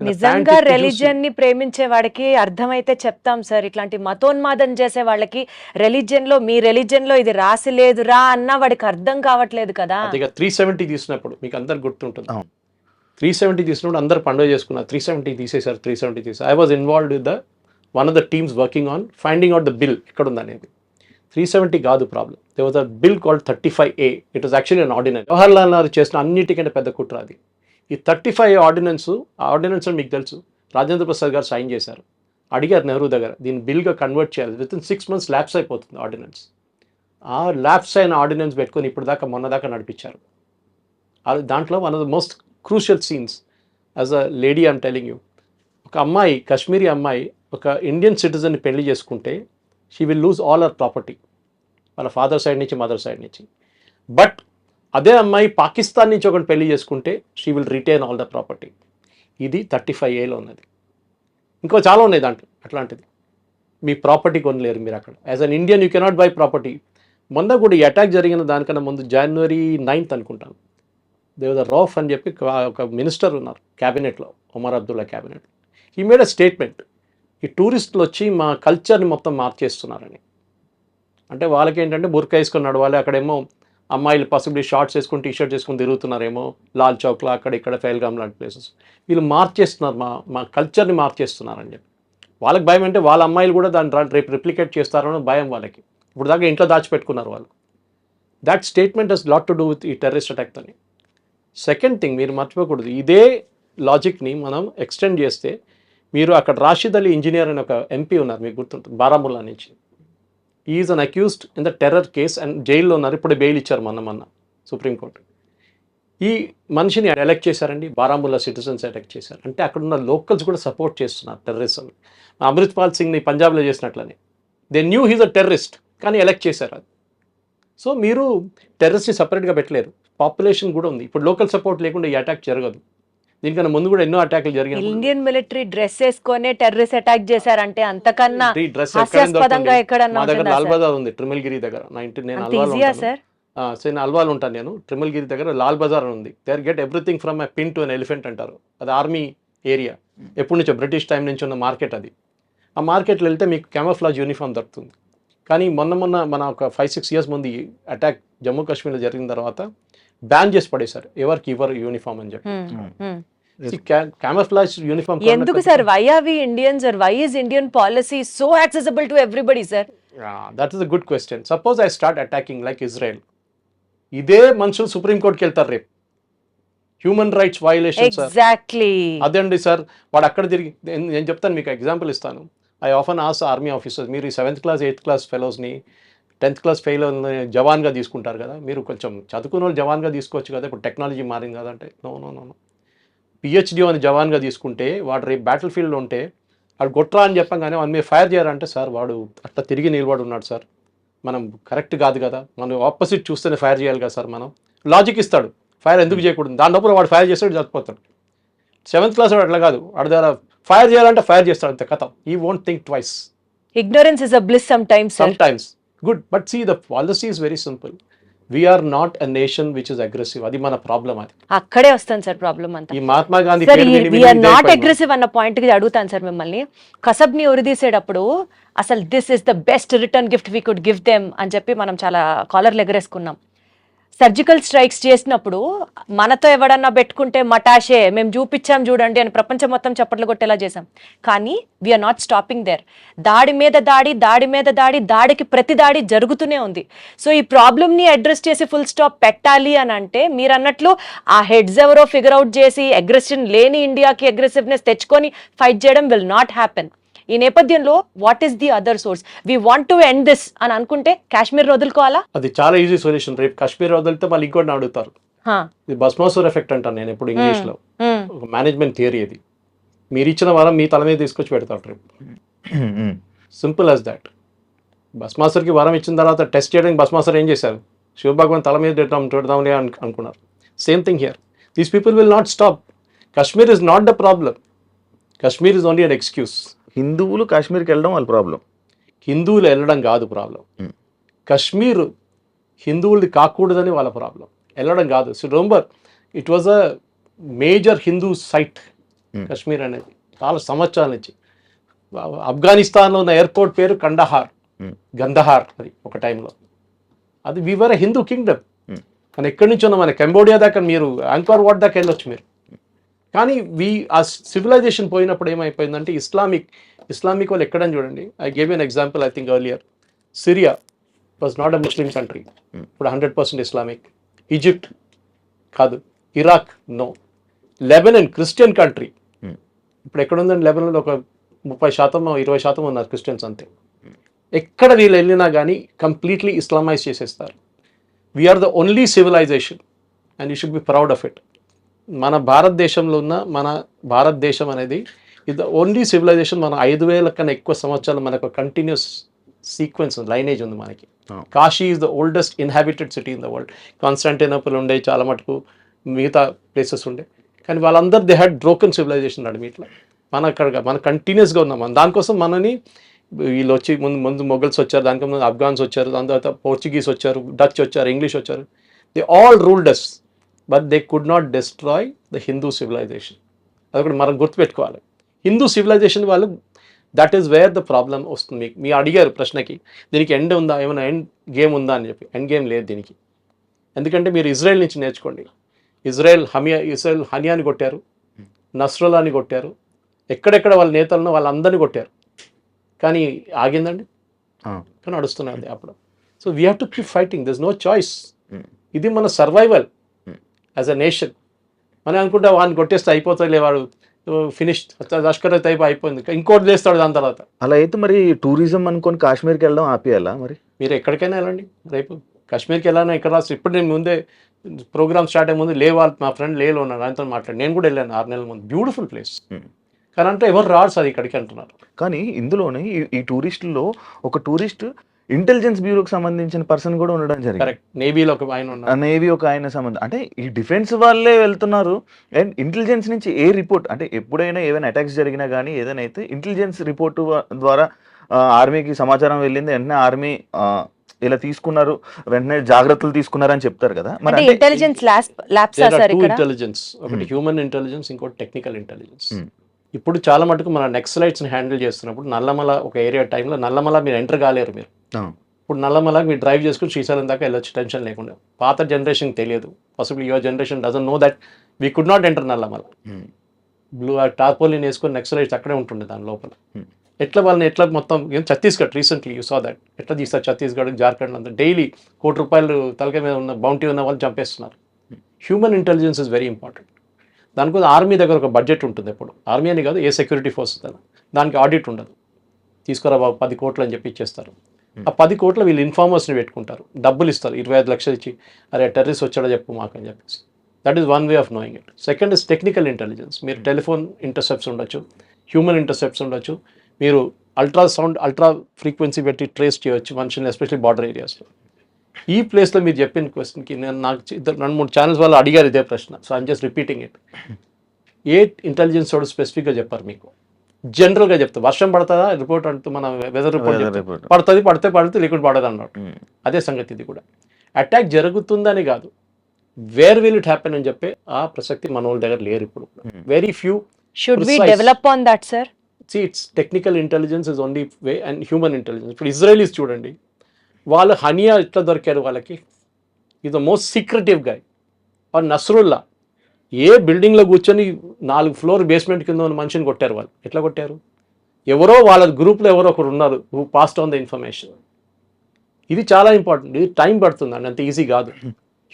నిజంగా రిలీజియన్ ని ప్రేమించే వాడికి అర్థమైతే చెప్తాం సార్. ఇట్లాంటి మతోన్మాదం చేసే వాళ్ళకి రిలీజియన్ లో, మీ రిలీజియన్ లో ఇది రాసి లేదురా అన్న వాడికి అర్థం కావట్లేదు కదా. అది 370 తీసినప్పుడు మీకు అందరు గుర్తుంటుంది. 370 తీసినప్పుడు అందరు పండుగ చేసుకున్నారు. 370 తీసేశారు. 370 తీసారు. I was involved with one of the teams working on finding out the bill ఎక్కడ ఉందనేది. 370 కాదు problem. There was a bill called 35A. It was actually an ordinance. Jawaharlal Nehru చేసిన అన్నిటికంటే పెద్ద కుట్ర అది. ఈ 35A ఆర్డినెన్స్ మీకు తెలుసు, రాజేంద్ర ప్రసాద్ గారు సైన్ చేశారు. అడిగారు నెహ్రూ దగ్గర, దీన్ని బిల్గా కన్వర్ట్ చేయాలి, విత్ ఇన్ 6 months ల్యాప్స్ అయిపోతుంది ఆర్డినెన్స్. ఆ ల్యాప్స్ అయిన ఆర్డినెన్స్ పెట్టుకొని ఇప్పుడు దాకా మొన్న దాకా నడిపించారు. దాంట్లో one of the most crucial scenes as a lady I'm telling you, ఒక అమ్మాయి, కాశ్మీరీ అమ్మాయి ఒక ఇండియన్ సిటిజన్ని పెళ్లి చేసుకుంటే she will lose all our property, వాళ్ళ ఫాదర్ సైడ్ నుంచి మదర్ సైడ్ నుంచి. బట్ అదే అమ్మాయి పాకిస్తాన్ నుంచి ఒకటి పెళ్లి చేసుకుంటే she will retain all the property. ఇది 35Aలో ఉన్నది. ఇంకో చాలా ఉన్నాయి దాంట్లో అట్లాంటిది. మీ ప్రాపర్టీ కొనలేరు మీరు అక్కడ. As an Indian you cannot by property. మొన్న కూడా ఈ అటాక్ జరిగిన దానికన్నా ముందు January 9th అనుకుంటాను, దేవద రౌఫ్ అని చెప్పి ఒక మినిస్టర్ ఉన్నారు క్యాబినెట్లో, Omar Abdullah cabinet. He made a statement, ఈ టూరిస్టులు వచ్చి మా కల్చర్ని మొత్తం మార్చేస్తున్నారని. అంటే వాళ్ళకి ఏంటంటే బుర్కా వేసుకొని నడవాలి, అక్కడేమో అమ్మాయిలు పాసిబిలీ షార్ట్స్ వేసుకొని టీషర్ట్స్ వేసుకొని తిరుగుతున్నారేమో లాల్ చౌక్లో అక్కడ ఇక్కడ ఫెయిల్గామ్ లాంటి ప్లేసెస్. వీళ్ళు మార్చేస్తున్నారు, మా కల్చర్ని మార్చేస్తున్నారని చెప్పి. వాళ్ళకి భయం అంటే వాళ్ళ అమ్మాయిలు కూడా దాన్ని రేపు రిప్లికేట్ చేస్తారని భయం వాళ్ళకి. ఇప్పుడు దాకా ఇంట్లో దాచిపెట్టుకున్నారు వాళ్ళు. That statement has lot to do with ఈ టెర్రరిస్ట్ అటాక్ అని. సెకండ్ థింగ్ మీరు మర్చిపోకూడదు, ఇదే లాజిక్ని మనం ఎక్స్టెండ్ చేస్తే మీరు అక్కడ రాషిద్ అలీ ఇంజనీర్ అని ఒక ఎంపీ ఉన్నారు, మీకు గుర్తుంటుంది, బారాముల్లా నుంచి. Is an accused in the terror case and జైల్లో ఉన్నారు. ఇప్పుడు బెయిల్ ఇచ్చారు మొన్న సుప్రీంకోర్టు. ఈ మనిషిని ఎలెక్ట్ చేశారండి, బారాముల్లా సిటిజన్స్ ఎలెక్ట్ చేశారు. అంటే అక్కడ ఉన్న లోకల్స్ కూడా సపోర్ట్ చేస్తున్నారు టెర్రరిజం. అమృత్పాల్ సింగ్ని పంజాబ్లో చేసినట్లని. They knew he's a terrorist, కానీ ఎలెక్ట్ చేశారు అది. సో మీరు టెర్రరిస్ట్ని సపరేట్గా పెట్టలేరు, పాపులేషన్ కూడా ఉంది. ఇప్పుడు లోకల్ సపోర్ట్ లేకుండా ఈ అటాక్ జరగదు. దీనికన్నా ముందు కూడా ఎన్నో అటాక్లు జరిగాయి. ఇండియన్ మిలిటరీ డ్రెస్ వేసుకొని టెర్రరిస్ట్ అటాక్ చేశారంటే అంతకన్నా హాస్యాస్పదంగా ఎక్కడన్నా మా దగ్గర లాల్ బజార్ ఉంది, ట్రిమిల్గిరి దగ్గర. నేను అల్వాల్ ఉంటాను, నేను ట్రిమిల్గిరి దగ్గర లాల్ బజార్ ఉంది. There get everything from a pin to an elephant అంటారు. అది ఆర్మీ ఏరియా, ఎప్పటి నుంచో బ్రిటిష్ టైం నుంచి ఉన్న మార్కెట్ అది. ఆ మార్కెట్లో వెళ్తే మీకు క్యామోఫ్లాజ్ యూనిఫామ్ దొరుకుతుంది. కానీ మొన్న మన ఒక 5-6 years ముందు ఈ అటాక్ జమ్మూ కాశ్మీర్లో జరిగిన తర్వాత బ్యాన్ చేసి పడేశారు, ఎవరికి ఇవ్వరు యూనిఫామ్ అని చెప్పి. క్యామోఫ్లాజ్ యూనిఫామ్ ఎందుకు sir? Why are we Indians or why is Indian policy so accessible to everybody sir? That is a good question. Suppose I start attacking like Israel, ఇదే మనుషులు సుప్రీంకోర్టుకి వెళ్తారు రేపు. Human rights violation sir. Exactly అదండి sir. వాడు అక్కడ తిరిగి, నేను చెప్తాను మీకు ఎగ్జాంపుల్ ఇస్తాను. I often ask army officers, మీరు ఈ 7th class 8th class ఫెలోస్ని 10th class ఫెయిల్ జవాన్గా తీసుకుంటారు కదా, మీరు కొంచెం చదువుకున్న వాళ్ళు జవాన్గా తీసుకోవచ్చు కదా, ఇప్పుడు టెక్నాలజీ మారింది కదంటే. నో PhD అని జవాన్గా తీసుకుంటే వాడు రేపు బ్యాటిల్ ఫీల్డ్లో ఉంటే వాడు కొట్రా అని చెప్పగానే వాడు మీరు ఫైర్ చేయాలంటే, సార్ వాడు అట్లా తిరిగి నిలబడి ఉన్నాడు సార్, మనం కరెక్ట్ కాదు కదా, మనం ఆపోజిట్ చూస్తేనే ఫైర్ చేయాలి కదా సార్. మనం లాజిక్ ఇస్తాడు, ఫైర్ ఎందుకు చేయకూడదు, దాని లోపల వాడు ఫైర్ చేస్తాడు, చచ్చిపోతాడు. 7th class వాడు అట్లా కాదు, వాడి దగ్గర ఫైర్ చేయాలంటే ఫైర్ చేస్తాడు, అంతే కథ. ఈ won't think twice. Ignorance is a bliss sometimes, sir. Sometimes. Good. But see, the policy is very simple. We are not a nation which is aggressive. అది మన ప్రాబ్లం. అది అక్కడే వస్తుంది సార్ ప్రాబ్లం అంతా. ఈ మహాత్మా గాంధీ సార్ పేరు విని విని వీఆర్ ఇదే నాట్ అయిపోయింది. అగ్రెసివ్ అన్న పాయింట్ కి అడుగుతాను సార్ మిమ్మల్ని. కసబ్ని ఉరిదీసేటప్పుడు అసలు this is the best return gift we could give them అని చెప్పి మనం చాలా కాలర్లు ఎగరేసుకున్నాం. సర్జికల్ స్ట్రైక్స్ చేసినప్పుడు మనతో ఎవడన్నా పెట్టుకుంటే మటాషే మేము చూపించాం చూడండి అని ప్రపంచం మొత్తం చప్పట్లు కొట్టేలా చేసాం. కానీ వీఆర్ నాట్ స్టాపింగ్ దేర్. దాడి మీద దాడి, దాడి మీద దాడి, దాడికి ప్రతి దాడి జరుగుతూనే ఉంది. సో ఈ ప్రాబ్లమ్ని అడ్రస్ చేసి ఫుల్ స్టాప్ పెట్టాలి అని అంటే మీరు అన్నట్లు ఆ హెడ్స్ ఎవరో ఫిగర్ అవుట్ చేసి అగ్రెషన్ లేని ఇండియాకి అగ్రెసివ్నెస్ తెచ్చుకొని ఫైట్ చేయడం విల్ నాట్ హ్యాపెన్. ఈ నేపథ్యంలో what is the other source? We want to end this అని అనుకుంటే కాశ్మీర్ వదులుకోవాలా? అది చాలా ఈజీ సొల్యూషన్. రేపు కాశ్మీర్ వదిలితే మళ్ళీ ఇంకోటి అడుగుతారు. ఇది భస్మాసుర్ ఎఫెక్ట్ అంటాను నేను ఎప్పుడు ఇంగ్లీష్ లో. ఒక మేనేజ్మెంట్ థియరీ ఇది. మీరు ఇచ్చిన వరం మీ తల మీద తీసుకొచ్చి పెడతారు రేపు. Simple as that. భస్మాసుర్కి వరం ఇచ్చిన తర్వాత టెస్ట్ చేయడానికి భస్మాసుర్ ఏం చేశారు? శివభగవాన్ తల మీద పెడదామని అనుకున్నారు. Same thing here. These people will not stop. Kashmir is not the problem. Kashmir is only an excuse. హిందువులు కాశ్మీర్కి వెళ్ళడం వాళ్ళ ప్రాబ్లం. హిందువులు వెళ్ళడం కాదు ప్రాబ్లం. కాశ్మీర్ హిందువులది కాకూడదని వాళ్ళ ప్రాబ్లం. వెళ్ళడం కాదు. So remember it was a major Hindu site Kashmir అనేది చాలా సంవత్సరాల నుంచి. ఆఫ్ఘనిస్తాన్లో ఉన్న ఎయిర్పోర్ట్ పేరు గందహార్ అది ఒక టైంలో. అది వీవర్ ఎ హిందూ కింగ్డమ్. కానీ ఎక్కడి నుంచి ఉన్నా మన కంబోడియా దాకా మీరు యాంకర్ వాట్ దాకా వెళ్ళొచ్చు మీరు. కానీ ఆ సివిలైజేషన్ పోయినప్పుడు ఏమైపోయిందంటే ఇస్లామిక్ వాళ్ళు ఎక్కడని చూడండి. I gave an example I think earlier. Syria was not a Muslim country. ఇప్పుడు 100% ఇస్లామిక్. ఈజిప్ట్ కాదు. Iraq no. Lebanon Christian country. ఇప్పుడు ఎక్కడుందండి లెబనన్లో? ఒక 30% 20% ఉన్నారు క్రిస్టియన్స్ అంతే. ఎక్కడ వీళ్ళు వెళ్ళినా కానీ కంప్లీట్లీ ఇస్లామైజ్ చేసేస్తారు. We are the only civilization and you should be proud of it. మన భారతదేశంలో ఉన్న మన భారతదేశం అనేది ఇది ఓన్లీ సివిలైజేషన్. మన 5,000 కన్నా ఎక్కువ సంవత్సరాలు మనకు కంటిన్యూస్ సీక్వెన్స్ లైనేజ్ ఉంది మనకి. Kashi is the oldest inhabited city in the world. Constantinople ఉండే, చాలా మటుకు మిగతా ప్లేసెస్ ఉండే. కానీ వాళ్ళందరూ దే హ్యాడ్ బ్రోకెన్ సివిలైజేషన్ నడిమిట్లా. మన కంటిన్యూస్గా ఉన్నాం. దానికోసం మనని వీళ్ళు వచ్చి ముందు మొఘల్స్ వచ్చారు, దానికి ముందు ఆఫ్ఘాన్స్ వచ్చారు, దాని తర్వాత పోర్చుగీస్ వచ్చారు, డచ్ వచ్చారు, ఇంగ్లీష్ వచ్చారు. They all ruled us but they could not destroy the Hindu civilization. అది కూడా మనం గుర్తుపెట్టుకోవాలి. హిందూ సివిలైజేషన్ వాళ్ళు that is where the problem వస్తుంది. మీ అడిగారు ప్రశ్నకి దీనికి ఎండ్ ఉందా, ఏమైనా ఎండ్ గేమ్ ఉందా అని చెప్పి. ఎండ్ గేమ్ లేదు దీనికి. ఎందుకంటే మీరు ఇజ్రాయెల్ నుంచి నేర్చుకోండి. ఇజ్రాయెల్ హనియాని కొట్టారు, నస్రుల్లాని కొట్టారు, ఎక్కడెక్కడ వాళ్ళ నేతలను వాళ్ళందరినీ కొట్టారు. కానీ ఆగిందండి? కానీ నడుస్తున్నది అప్పుడు. So we have to keep fighting. This no choice. ఇది మన సర్వైవల్ యాజ్ అ నేషన్. మనం అనుకుంటా వాడిని కొట్టేస్తే అయిపోతాయిలే, వాడు ఫినిష్ లష్కర్ అయితే అయిపోయింది, ఇంకోటి లేస్తాడు దాని తర్వాత. అలా అయితే మరి టూరిజం అనుకొని కాశ్మీర్కి వెళ్ళడం ఆపేయాలా? మరి మీరు ఎక్కడికైనా వెళ్ళండి. రేపు కాశ్మీర్కి వెళ్ళాను ఇక్కడ ఇప్పుడు నేను ముందే ప్రోగ్రామ్ స్టార్ట్ అయ్యే ముందు మా ఫ్రెండ్ లేలో ఉన్నాడు, ఆయనతో మాట్లాడి. నేను కూడా వెళ్ళాను 6 నెలల ముందు. Beautiful place. కానీ అంటే ఎవరు రాడు సార్ ఇక్కడికి అంటున్నారు. కానీ ఇందులోనే ఈ టూరిస్టుల్లో ఒక టూరిస్ట్ ఇంటెలిజెన్స్ బ్యూరోకి సంబంధించిన పర్సన్ కూడా ఉండడం జరిగింది. కరెక్ట్. నేవీలో ఒక ఆయన ఉన్నారు. నేవీ ఒక ఆయన సంబంధం అంటే ఈ డిఫెన్స్ వాళ్ళే వెళ్తున్నారు. అండ్ ఇంటెలిజెన్స్ నుంచి ఏ రిపోర్ట్ అంటే ఎప్పుడైనా ఏదైనా అటాక్స్ జరిగినా కానీ ఏదైనా అయితే ఇంటెలిజెన్స్ రిపోర్టు ద్వారా ఆర్మీకి సమాచారం వెళ్ళింది, వెంటనే ఆర్మీ ఇలా తీసుకున్నారు, వెంటనే జాగ్రత్తలు తీసుకున్నారు అని చెప్తారు కదా. మరి ఇంటెలిజెన్స్ ఇంటెలిజెన్స్ ఒకటి హ్యూమన్ ఇంటెలిజెన్స్, ఇంకోటి టెక్నికల్ ఇంటెలిజెన్స్. ఇప్పుడు చాలా మటుకు మన నెక్సలైట్స్ని హ్యాండిల్ చేస్తున్నప్పుడు నల్లమల ఒక ఏరియా టైంలో నల్లమల మీరు ఎంటర్ కాలేరు. మీరు ఇప్పుడు నల్లమల మీరు డ్రైవ్ చేసుకుని శ్రీశైలం దాకా వెళ్ళొచ్చు టెన్షన్ లేకుండా. పాత జనరేషన్ తెలియదు. Possible your generation doesn't know that we could not enter Nallamala. Blue tarpaulin వేసుకొని నెక్సలైట్స్ అక్కడే ఉంటుండే దాని లోపల. ఎట్లా వాళ్ళని ఎట్లా మొత్తం Chhattisgarh recently you saw that ఎట్లా తీస్తారు ఛత్తీస్గఢ్, జార్ఖండ్ అంతా డైలీ ₹1 కోటి తలకాయ మీద ఉన్న బౌంటీ ఉన్న వాళ్ళు చంపేస్తున్నారు. Human intelligence is very important. దానికోసం ఆర్మీ దగ్గర ఒక బడ్జెట్ ఉంటుంది. ఎప్పుడు ఆర్మీ అని కాదు, ఏ సెక్యూరిటీ ఫోర్స్ దానికి ఆడిట్ ఉండదు. తీసుకురా బాబు 10 కోట్లు అని చెప్పి ఇచ్చేస్తారు. ఆ 10 కోట్లు వీళ్ళు ఇన్ఫార్మర్స్ని పెట్టుకుంటారు, డబ్బులు ఇస్తారు, 25 లక్షలు ఇచ్చి అరే టెర్రరిస్ట్ వచ్చాడో చెప్పు మాకు అని చెప్పేసి. That is one way of knowing it. Second is technical intelligence. మీరు టెలిఫోన్ ఇంటర్సెప్ట్స్ ఉండొచ్చు, హ్యూమన్ ఇంటర్సెప్ట్స్ ఉండొచ్చు, మీరు అల్ట్రా ఫ్రీక్వెన్సీ పెట్టి ట్రేస్ చేయవచ్చు మనుషుల్ని, ఎస్పెషల్లీ బార్డర్ ఏరియాస్లో. ఈ ప్లేస్లో మీరు చెప్పిన క్వశ్చన్కి నేను నాకు 2-3 ఛానల్స్ వాళ్ళు అడిగారు ఇదే ప్రశ్న. So I'm just repeating it. A intelligence వాడు స్పెసిఫిక్గా చెప్పారు మీకు, జనరల్గా చెప్తా. వర్షం పడుతుందా రిపోర్ట్ అంటూ మన వెదర్ రిపోర్ట్ పడుతుంది, పడితే లేకుంటే పడదు అన్నట్టు. అదే సంగతి ఇది కూడా. అటాక్ జరుగుతుందని కాదు, వేర్ విల్ ఇట్ హ్యాపెన్ అని చెప్పే ఆ ప్రసక్తి మన వాళ్ళ దగ్గర లేరు ఇప్పుడు. Very few. Should we Precise. Develop on that sir? It's technical intelligence is only way and human intelligence. ఇప్పుడు ఇజ్రాయలీస్ చూడండి, వాళ్ళు హనియా ఎట్లా దొరికారు వాళ్ళకి, is the most secretive guy. Or Nasrallah ఏ బిల్డింగ్లో కూర్చొని 4 ఫ్లోర్ బేస్మెంట్ కింద ఉన్న మనిషిని కొట్టారు. వాళ్ళు ఎట్లా కొట్టారు? ఎవరో వాళ్ళ గ్రూప్లో ఎవరో ఒకరు ఉన్నారు who passed on the information. ఇది చాలా ఇంపార్టెంట్. ఇది టైం పడుతుందండి, అంత ఈజీ కాదు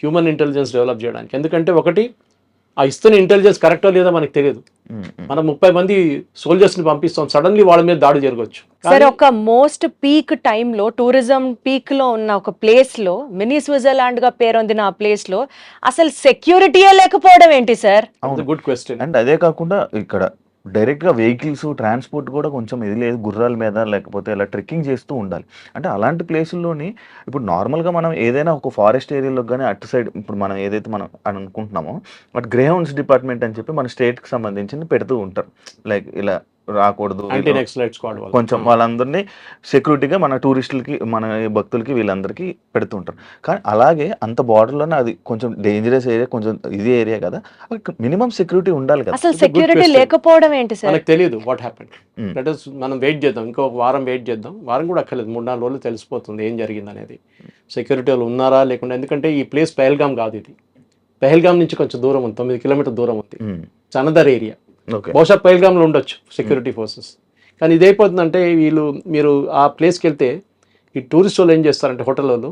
హ్యూమన్ ఇంటెలిజెన్స్ డెవలప్ చేయడానికి. ఎందుకంటే ఒకటి, ఆ ఇస్తున్న ఇంటెలిజెన్స్ కరెక్టో లేదో మనకు తెలియదు. మనం 30 మంది సోల్జర్స్ని పంపిస్తాం, సడన్లీ వాళ్ళ మీద దాడి జరగవచ్చు. సార్, ఒక మోస్ట్ పీక్ టైంలో టూరిజం పీక్ లో ఉన్న ఒక ప్లేస్ లో, మినీ స్విట్జర్లాండ్ గా పేరొందిన ఆ ప్లేస్ లో అసలు సెక్యూరిటీయే లేకపోవడం ఏంటి సార్? Good question. అండ్ అదే కాకుండా ఇక్కడ డైరెక్ట్గా వెహికల్స్ ట్రాన్స్పోర్ట్ కూడా కొంచెం ఇది లేదు, గుర్రాల మీద లేకపోతే ఇలా ట్రెక్కింగ్ చేస్తూ ఉండాలి. అంటే అలాంటి ప్లేసుల్లోని ఇప్పుడు నార్మల్గా మనం ఏదైనా ఒక ఫారెస్ట్ ఏరియాలో కానీ అటు సైడ్ ఇప్పుడు మనం ఏదైతే మనం అని అనుకుంటున్నామో బట్ గ్రే హౌండ్స్ డిపార్ట్మెంట్ అని చెప్పి మన స్టేట్కి సంబంధించింది పెడుతూ ఉంటారు. లైక్ ఇలా రాకూడదు, యాంటీ నక్సలైట్స్ స్క్వాడ్ వాళ్ళు కొంచెం వాళ్ళందరినీ సెక్యూరిటీగా మన టూరిస్టులకి మన భక్తులకి వీళ్ళందరికీ పెడుతూ ఉంటారు. కానీ అలాగే అంత బార్డర్లోనే అది కొంచెం డేంజరస్ ఏరియా, కొంచెం ఇది ఏరియా కదా, మినిమం సెక్యూరిటీ ఉండాలి కదా. అసలు సెక్యూరిటీ లేకపోవడం ఏంటి సార్? మనకు తెలియదు వాట్ హ్యాపెండ్. దట్ ఇస్ మనం వెయిట్ చేద్దాం, ఇంకో వారం వెయిట్ చేద్దాం. వారం కూడా అక్కర్లేదు, 3-4 రోజులు తెలిసిపోతుంది ఏం జరిగింది అనేది. సెక్యూరిటీ వాళ్ళు ఉన్నారా లేకుండా. ఎందుకంటే ఈ ప్లేస్ పెహల్గాం కాదు, ఇది పెహల్గాం నుంచి కొంచెం దూరం ఉంది, 9 కిలోమీటర్ దూరం ఉంది. It's another area. బహుశా పెహల్గాంలో ఉండొచ్చు సెక్యూరిటీ ఫోర్సెస్. కానీ ఇదైపోతుందంటే మీరు ఆ ప్లేస్కి వెళ్తే ఈ టూరిస్ట్ వాళ్ళు ఏం చేస్తారంటే, హోటల్ వాళ్ళు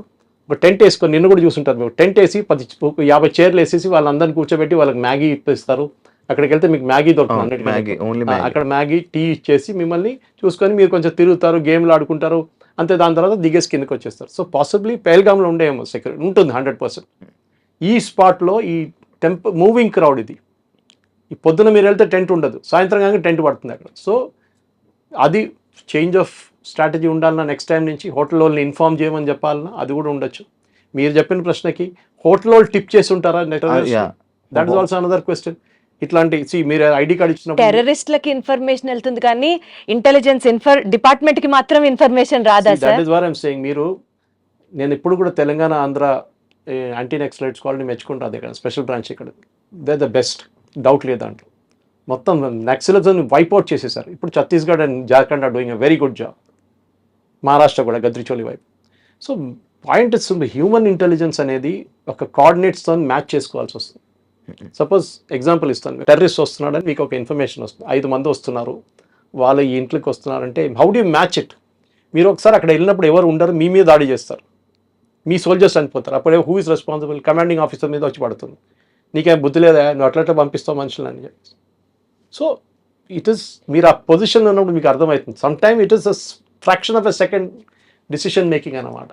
ఒక టెంట్ వేసుకొని, నిన్ను కూడా చూసుంటారు మీరు, టెంట్ వేసి 50 చైర్లు వేసేసి వాళ్ళందరినీ కూర్చోబెట్టి వాళ్ళకి మ్యాగీ ఇప్పిస్తారు. అక్కడికి వెళ్తే మీకు మ్యాగీ దొరుకుతుంది, అక్కడ మ్యాగీ టీ ఇచ్చేసి మిమ్మల్ని చూసుకొని మీరు కొంచెం తిరుగుతారు, గేమ్లు ఆడుకుంటారు, అంతే. దాని తర్వాత దిగేసి కిందకి వచ్చేస్తారు. సో పాసిబ్లీ పెహల్గాంలో ఉండేమో సెక్యూరిటీ ఉంటుంది 100%. ఈ స్పాట్లో ఈ మూవింగ్ క్రౌడ్ ఇది. ఈ పొద్దున మీరు వెళ్తే టెంట్ ఉండదు, సాయంత్రం కానీ టెంట్ పడుతుంది అక్కడ. సో అది చేంజ్ ఆఫ్ స్ట్రాటజీ ఉండాలన్నా, నెక్స్ట్ టైం నుంచి హోటల్ వాళ్ళని ఇన్ఫార్మ్ చేయమని చెప్పాలన్నా అది కూడా ఉండొచ్చు. మీరు చెప్పిన ప్రశ్నకి హోటల్ వాళ్ళు టిప్ చేసి ఉంటారా? That is also another question. ఇట్లాంటి మీరు ఐడి కార్డ్ ఇచ్చినప్పుడు టెర్రరిస్ట్లకి ఇన్ఫర్మేషన్ వెళ్తుంది కానీ ఇంటెలిజెన్స్ డిపార్ట్మెంట్ కి మాత్రం ఇన్ఫర్మేషన్ రాదా sir? That is what I am saying. నేను ఇప్పుడు కూడా తెలంగాణ ఆంధ్ర యాంటీ నక్సలైట్ స్క్వాడ్ని మెచ్చుకుంటాను. ఇక్కడ స్పెషల్ బ్రాంచ్ ఇక్కడ దే ద బెస్ట్, డౌట్ లేదు దాంట్లో. మొత్తం నక్సలిజంని వైప్అవుట్ చేసేసారు. ఇప్పుడు Chhattisgarh and Jharkhand are doing a very good job. Maharashtra కూడా గద్రిచోలి వైపు. So point is human intelligence అనేది ఒక కోఆర్డినేట్స్తో మ్యాచ్ చేసుకోవాల్సి వస్తుంది. సపోజ్ ఎగ్జాంపుల్ ఇస్తాను, టెర్రరిస్ట్ వస్తున్నాడని మీకు ఒక ఇన్ఫర్మేషన్ వస్తుంది, 5 మంది వస్తున్నారు, వాళ్ళ ఈ ఇంట్లోకి వస్తున్నారంటే how do you match it? మీరు ఒకసారి అక్కడ వెళ్ళినప్పుడు ఎవరు ఉండరు, మీ మీద దాడి చేస్తారు, మీ సోల్జర్స్ చనిపోతారు. అప్పుడే who is responsible? Commanding officer మీద వచ్చి పడుతుంది. నీకేం బుద్ధి లేదా, నువ్వు అట్లా పంపిస్తావు మనుషులు అని చెప్పి. సో ఇట్ ఈస్, మీరు ఆ పొజిషన్లో ఉన్నప్పుడు మీకు అర్థమవుతుంది. Some time it is a fraction of a second decision making అన్నమాట.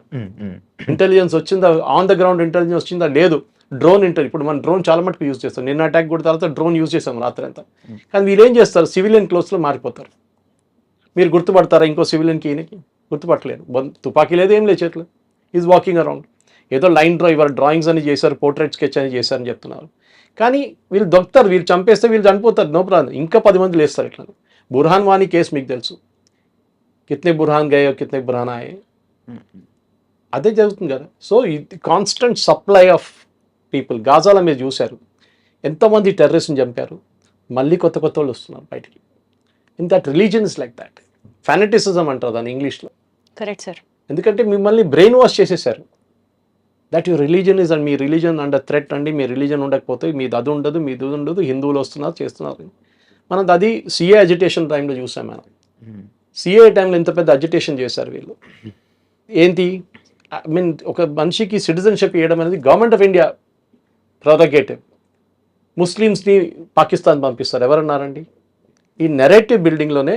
ఇంటెలిజెన్స్ వచ్చిందా, ఆన్ ద గ్రౌండ్ ఇంటెలిజెన్స్ వచ్చిందా లేదు. డ్రోన్ ఇప్పుడు మనం డ్రోన్ చాలా మటుకు యూజ్ చేస్తాం. నిన్న అటాక్ కూడా తర్వాత డ్రోన్ యూజ్ చేస్తాం రాత్రి అంతా. కానీ వీళ్ళు ఏం చేస్తారు, సివిలియన్ క్లోత్స్లో మారిపోతారు. మీరు గుర్తుపడతారా ఇంకో సివిలియన్కి? ఈయనకి గుర్తుపట్టలేరు. తుపాకీ లేదు, ఏం లేదు చేతిలో. Is walking around. ఏదో లైన్ ఇవాళ డ్రాయింగ్స్ అని చేశారు, పోర్ట్రేట్ స్కెచ్ అని చేశారని చెప్తున్నారు. కానీ వీళ్ళు దొరుకుతారు, వీళ్ళు చంపేస్తే వీళ్ళు చనిపోతారు, నో ప్రాబ్లం. ఇంకా 10 మంది లేస్తారు ఇట్లా. బుర్హాన్ వానీ కేసు మీకు తెలుసు, కితనే బుర్హాన్ గయో కితనే బుర్హాన్ ఆయే, అదే జరుగుతుంది కదా. సో ఇది కాన్స్టెంట్ సప్లై ఆఫ్ పీపుల్. గాజాలో మీరు చూశారు ఎంతోమంది టెర్రరిస్ట్ని చంపారు, మళ్ళీ కొత్త వాళ్ళు వస్తున్నారు బయటికి. In that religion is like that. Fanaticism అంటారు దాన్ని ఇంగ్లీష్లో. Correct sir. ఎందుకంటే మిమ్మల్ని బ్రెయిన్ వాష్ చేసేసారు. That your religion is and me religion under threat అండి. మీ రిలీజన్ ఉండకపోతే మీది అది ఉండదు, మీది ఉండదు, హిందువులు వస్తున్నారు చేస్తున్నారు. మనం అది సిఏ అజిటేషన్ టైంలో చూసాం. మనం సిఏ టైంలో ఎంత పెద్ద అజిటేషన్ చేశారు వీళ్ళు. ఏంటి, ఐ మీన్ ఒక మనిషికి సిటిజన్షిప్ ఇవ్వడం అనేది గవర్నమెంట్ ఆఫ్ ఇండియా ప్రొరగేటివ్. ముస్లిమ్స్ని పాకిస్తాన్ పంపిస్తారు, ఎవరన్నారండి? ఈ నెరేటివ్ బిల్డింగ్లోనే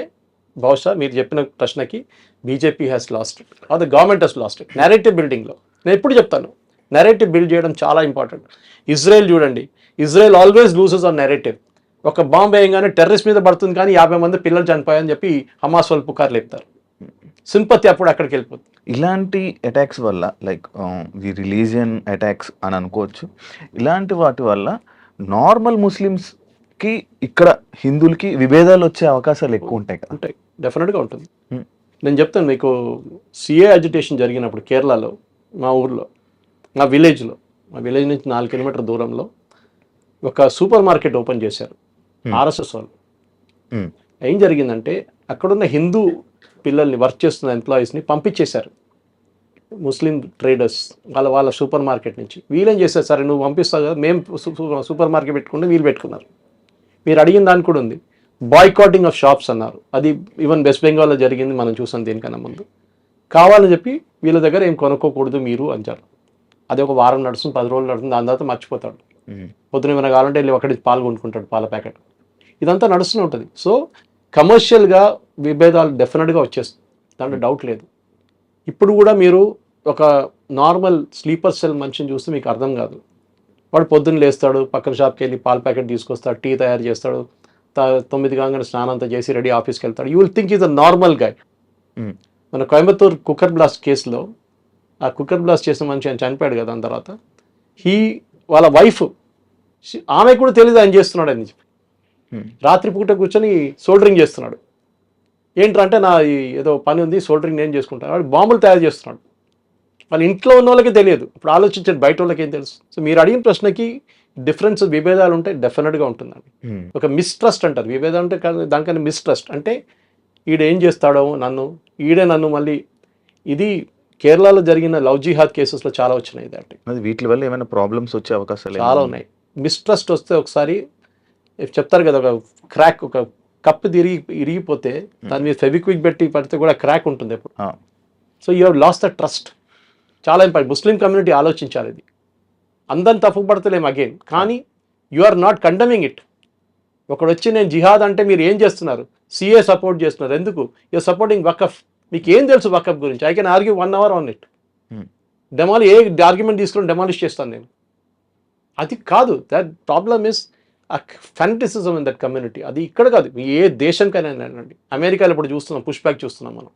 బహుశా మీరు చెప్పిన ప్రశ్నకి BJP has lost it or the government has lost it. Narrative బిల్డింగ్లో నేను ఎప్పుడు చెప్తాను, నెరేటివ్ బిల్డ్ చేయడం చాలా ఇంపార్టెంట్. ఇజ్రాయెల్ చూడండి, Israel always loses on narrative. ఒక బాంబు వేయంగానే టెర్రరిస్ట్ మీద పడుతుంది కానీ 50 మంది పిల్లలు చనిపోయాయని చెప్పి హమాస్ వాళ్ళు పుకార్లు చెప్తారు. సింపతి అప్పుడు అక్కడికి వెళ్ళిపోతుంది. ఇలాంటి అటాక్స్ వల్ల లైక్ ది రిలీజియన్ అటాక్స్ అని అనుకోవచ్చు. ఇలాంటి వాటి వల్ల నార్మల్ ముస్లిమ్స్కి ఇక్కడ హిందువులకి విభేదాలు వచ్చే అవకాశాలు ఎక్కువ ఉంటాయి కదా? ఉంటాయి, డెఫినెట్గా ఉంటుంది. నేను చెప్తాను మీకు, సిఏ అజిటేషన్ జరిగినప్పుడు కేరళలో మా ఊర్లో మా విలేజ్ నుంచి 4 కిలోమీటర్ దూరంలో ఒక సూపర్ మార్కెట్ ఓపెన్ చేశారు ఆర్ఎస్ఎస్ వాళ్ళు. ఏం జరిగిందంటే అక్కడున్న హిందూ పిల్లల్ని వర్క్ చేస్తున్న ఎంప్లాయీస్ని పంపించేశారు ముస్లిం ట్రేడర్స్ వాళ్ళ సూపర్ మార్కెట్ నుంచి. వీళ్ళేం చేశారు, సరే నువ్వు పంపిస్తావు కదా, మేము సూపర్ మార్కెట్ పెట్టుకుంటే వీళ్ళు పెట్టుకున్నారు. మీరు అడిగిన దానికి కూడా ఉంది, బాయ్కాటింగ్ ఆఫ్ షాప్స్ అన్నారు. అది ఈవెన్ వెస్ట్ బెంగాల్లో జరిగింది, మనం చూసాం దీనికన్నా ముందు. కావాలని చెప్పి వీళ్ళ దగ్గర ఏం కొనుక్కోకూడదు మీరు అంటారు. అది ఒక వారం నడుస్తుంది, 10 రోజులు నడుస్తుంది, దాని తర్వాత మర్చిపోతాడు. పొద్దున ఏమైనా కావాలంటే వెళ్ళి ఒకటి పాలు కొనుక్కుంటాడు, పాల ప్యాకెట్. ఇదంతా నడుస్తూనే ఉంటుంది. సో కమర్షియల్గా విభేదాలు డెఫినెట్గా వచ్చేస్తుంది, దాంట్లో డౌట్ లేదు. ఇప్పుడు కూడా మీరు ఒక నార్మల్ స్లీపర్ సెల్ మనిషిని చూస్తే మీకు అర్థం కాదు. వాడు పొద్దున్న లేస్తాడు, పక్కన షాప్కి వెళ్ళి పాల ప్యాకెట్ తీసుకొస్తాడు, టీ తయారు చేస్తాడు, 9 కాగానే స్నానం అంతా చేసి రెడీ ఆఫీస్కి వెళ్తాడు. You will think is a normal guy. మన కోయంబత్తూర్ కుక్కర్ బ్లాస్ట్ కేసులో ఆ కుక్కర్ బ్లాస్ట్ చేసిన మనిషి ఆయన చనిపోయాడు కదా, దాని తర్వాత వాళ్ళ వైఫ్ ఆమె కూడా తెలియదు ఆయన చేస్తున్నాడు అని చెప్పి రాత్రిపూట కూర్చొని సోల్డరింగ్ చేస్తున్నాడు. ఏంటంటే నా ఏదో పని ఉంది, సోల్డరింగ్ నేను చేసుకుంటాను. వాడు బాంబులు తయారు చేస్తున్నాడు. వాళ్ళ ఇంట్లో ఉన్న వాళ్ళకి తెలియదు. ఇప్పుడు ఆలోచించండి, బయట వాళ్ళకి ఏం తెలుసు? సో మీరు అడిగిన ప్రశ్నకి డిఫరెన్స్, విభేదాలు ఉంటాయి, డెఫినెట్గా ఉంటుందండి. ఒక మిస్ట్రస్ట్ అంటారు. విభేదాలు అంటే దానికన్నా మిస్ట్రస్ట్ అంటే ఈడేం చేస్తాడో నన్ను మళ్ళీ. ఇది కేరళలో జరిగిన లవ్ జిహాద్ కేసెస్లో చాలా వచ్చినాయి. అది వీటి వల్ల ఏమైనా ప్రాబ్లమ్స్ వచ్చే అవకాశాలు చాలా ఉన్నాయి. మిస్ట్రస్ట్ వస్తే ఒకసారి చెప్తారు కదా, ఒక క్రాక్, ఒక కప్పు ఇరిగిపోతే దాని మీద ఫెవిక్విక్ పెట్టి పడితే కూడా క్రాక్ ఉంటుంది ఎప్పుడు. So you have lost the trust. చాలా ఇంపార్టెంట్. ముస్లిం కమ్యూనిటీ ఆలోచించాలి. ఇది అందరిని తప్పు పడతలేము అగైన్, కానీ you are not condemning it. ఒకడు వచ్చి నేను జిహాద్ అంటే మీరు ఏం చేస్తున్నారు? సిఏ సపోర్ట్ చేస్తున్నారు. ఎందుకు? You're supporting waqf. మీకు ఏం తెలుసు వకఫ్ గురించి? I can argue 1 hour on it. ఏ ఆర్గ్యుమెంట్ తీసుకుని డెమాలిష్ చేస్తాను నేను. అది కాదు. That problem is fanaticism in that community. అది ఇక్కడ కాదు, ఏ దేశంకైనా అండి. అమెరికాలో ఇప్పుడు చూస్తున్నాం, పుష్ బ్యాక్ చూస్తున్నాం మనం.